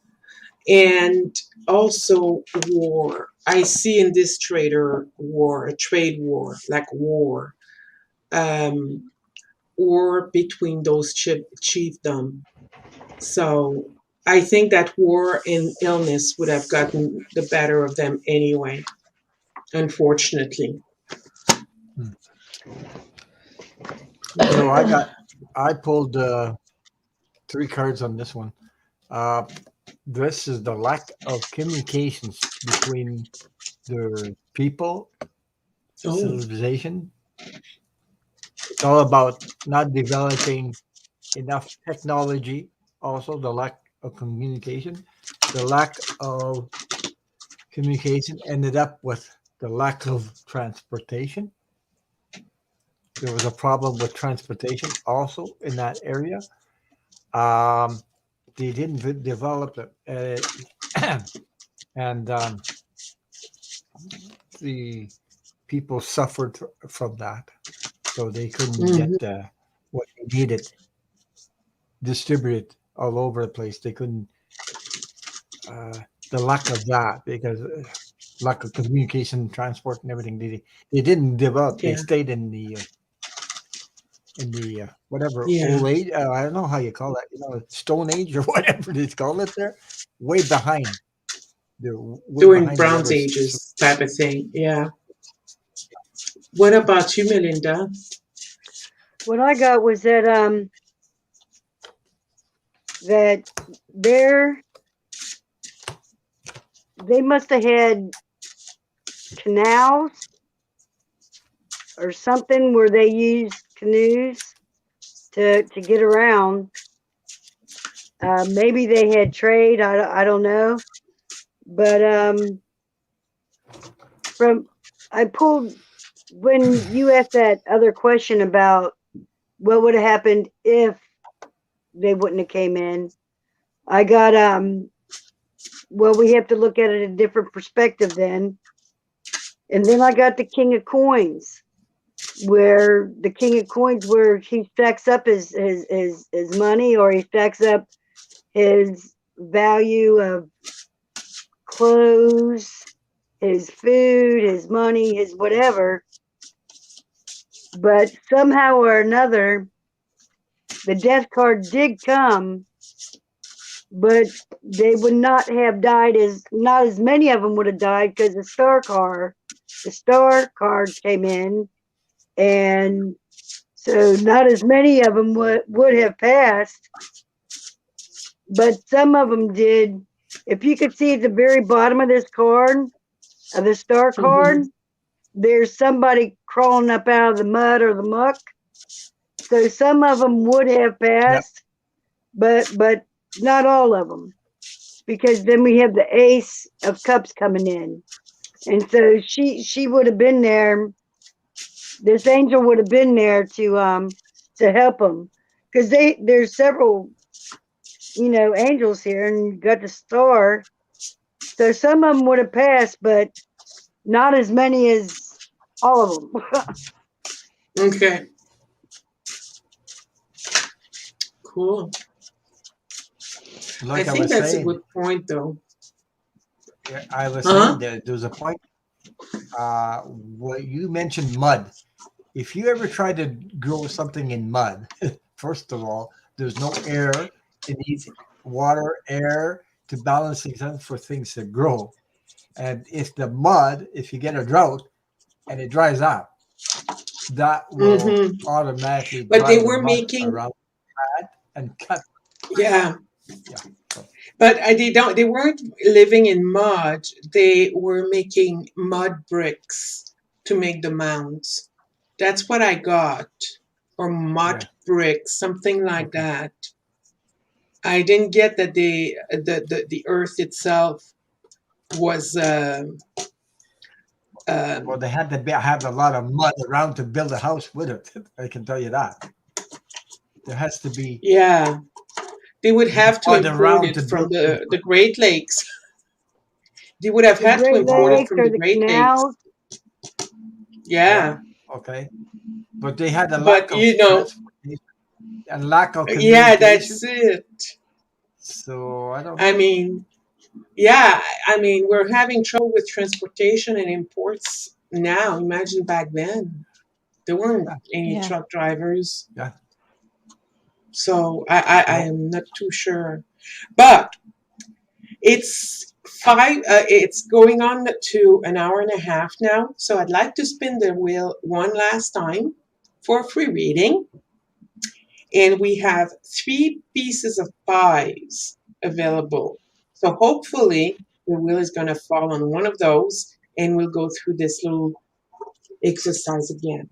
And also war. I see in this trader war, a trade war, like war, um, war between those chiefdom. So I think that war and illness would have gotten the better of them anyway, unfortunately. Hmm. So Uh, I pulled three cards on this one. Uh, this is the lack of communications between the people, Oh, civilization. It's all about not developing enough technology. Also, the lack of communication, the lack of communication ended up with the lack of transportation. There was a problem with transportation also in that area. Um, they didn't develop it, and the people suffered from that, so they couldn't mhm, get what they needed distributed all over the place. They couldn't uh, the lack of that because lack of communication, transport, and everything. They didn't develop. They yeah, stayed in the whatever yeah. old age. I don't know how you call that. Stone age or whatever they call it. There, way behind. They're way During behind the Bronze other. Ages type of thing. Yeah. What about you, Melinda? What I got was that there they must have had canals or something where they used canoes to get around. Maybe they had trade. I don't know. But from I pulled when you asked that other question about what would have happened if they wouldn't have came in. I got well, we have to look at it a different perspective then. And then I got the King of Coins, where the King of Coins, where he stacks up his money, or he stacks up his value of clothes, his food, his money, his whatever. But somehow or another, the death card did come, but they would not have died as not as many of them would have died because the star card came in, and so not as many of them would have passed, but some of them did. If you could see at the very bottom of this card, of the star Hmm. card, there's somebody crawling up out of the mud or the muck. So some of them would have Yep. passed, but not all of them, because then we have the Ace of Cups coming in, and so she would have been there. This angel would have been there to help them, because there's several angels here, and you got the star. So some of them would have passed, but not as many as all of them. Okay, cool. I Like I think was that's a saying, good point, though. I was saying Huh? that there's a point. What you mentioned mud. If you ever try to grow something in mud, first of all, there's no air. It needs water, air to balance things out for things to grow. And if you get a drought and it dries out, that will Hmm. automatically But dry they the were mud making, around and cut. yeah. Yeah. So, But they don't. They weren't living in mud. They were making mud bricks to make the mounds. That's what I got, or mud yeah. bricks, something like Okay. that. I didn't get that the earth itself was Well, Um, they had to have a lot of mud around to build a house with it. I can tell you that. There has to be yeah, they would have to mud import around it to from build. the Great Lakes. They would have The had to Great import it Oh, Lakes from or the the Great Lakes. canals. yeah. Yeah, Okay. But they had a lack but of transportation and lack of yeah, communication. that's it. So I don't I know. mean, yeah, I mean, we're having trouble with transportation and imports now. Imagine back then. There weren't Yeah. any Yeah. truck drivers. Yeah. So I No. am not too sure. But it's it's going on to an hour and a half now. So I'd like to spin the wheel one last time for free reading. And we have 3 pieces of pies available. So hopefully the wheel is going to fall on one of those and we'll go through this little exercise again.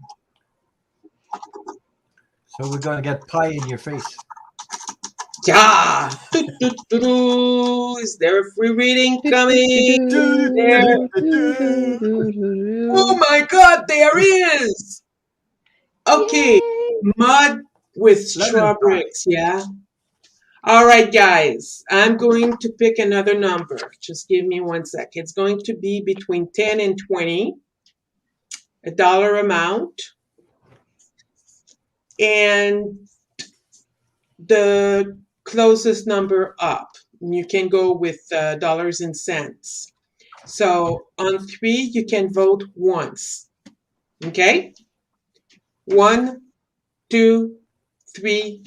So we're gonna get pie in your face. Yeah! Doo. Is there a free reading Do, do, do, coming? There. do, do, do, do, Oh do. my god, there is! Okay, Yay! mud with Lemon pie. strawberries, yeah? All right, guys, I'm going to pick another number. Just give me 1 sec. It's going to be between 10 and 20, a dollar amount, and the closest number up. You can go with dollars and cents. So on 3, you can vote once. Okay? 1, 2, 3,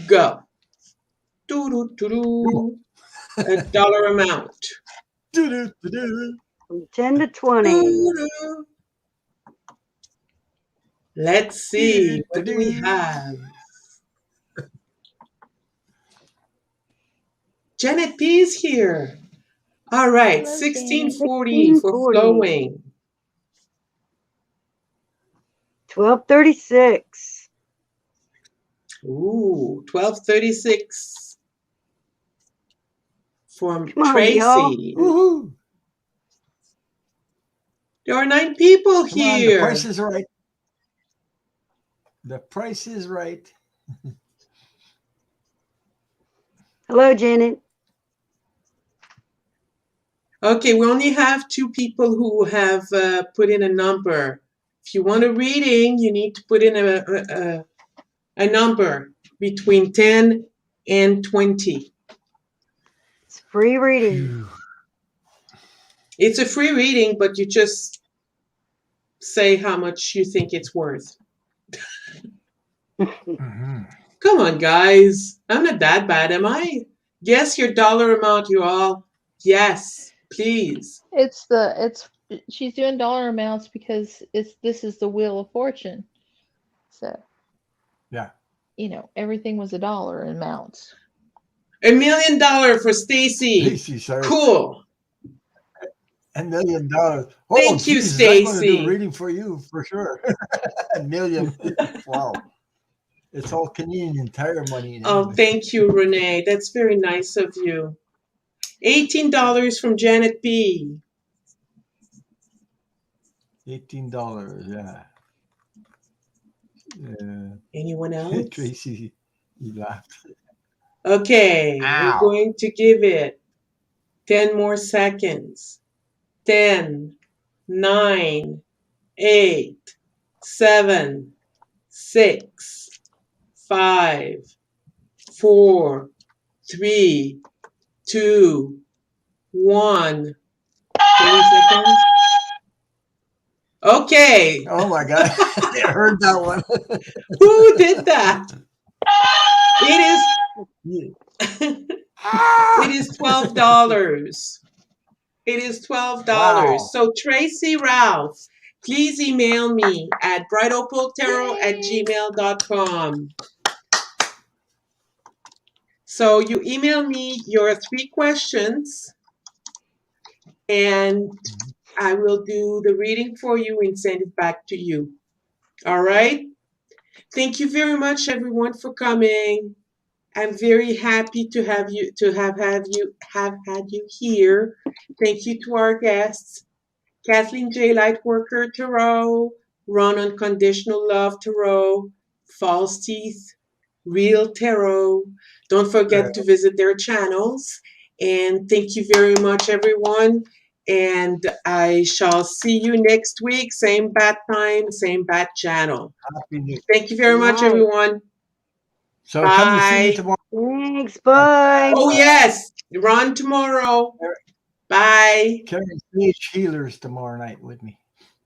go. Ooh. Doo-doo-doo-doo. A dollar amount. Doo-doo-doo-doo. From 10 to 20. Doo-doo. Let's see. What do we Doo-doo-doo-doo. have? Janet P is here. All right, Hello, Janet. 1640 for 1640. flowing. 1236. Ooh, 1236 from Come on, y'all. Tracy. Woohoo! There are 9 people Come on, the price here. is right. The price is right. Hello, Janet. Okay, we only have 2 people who have put in a number. If you want a reading, you need to put in a number between 10 and 20. It's free reading. Phew. It's a free reading, but you just say how much you think it's worth. Mhm. Come on, guys. I'm not that bad, am I? Guess your dollar amount, you all. Yes, please. It's she's doing dollar amounts because this is the Wheel of Fortune. So, Yeah. everything was a dollar in amounts. $1 million for Stacy. Stacy, sorry. Cool. $1 million. Oh, Thank you, Jesus, I'm going to do a Stacy. reading for you for sure. $1 million. Wow. It's all Canadian Tire money in Oh, English. thank you, Renee. That's very nice of you. $18 from Janet B. $18. Yeah. Anyone else? Tracy, he laughed. Okay, we're Ow. going to give it 10 more seconds. 10, 9, 8, 7, 6, 5, 4, 3, 2, 1. 20 seconds. Okay. Oh my God. I heard that one. Who did that? It is it is $12. It is $12. Wow. So Tracy Ralph, please email me at brightopaltarot@gmail.com. So you email me your 3 questions and I will do the reading for you and send it back to you. All right? Thank you very much everyone for coming. I'm very happy to have had you here. Thank you to our guests. Kathleen J. Lightworker Tarot, Run Unconditional Love Tarot, False Teeth, Real Tarot. Don't forget to visit their channels. And thank you very much, everyone. And I shall see you next week. Same bat time, same bat channel. Happy New Year. Thank you very much, Right. everyone. So come to see me Bye. tomorrow. Thanks. Bye. Oh, yes. Run tomorrow. Bye. Carry Sage Healers tomorrow night with me.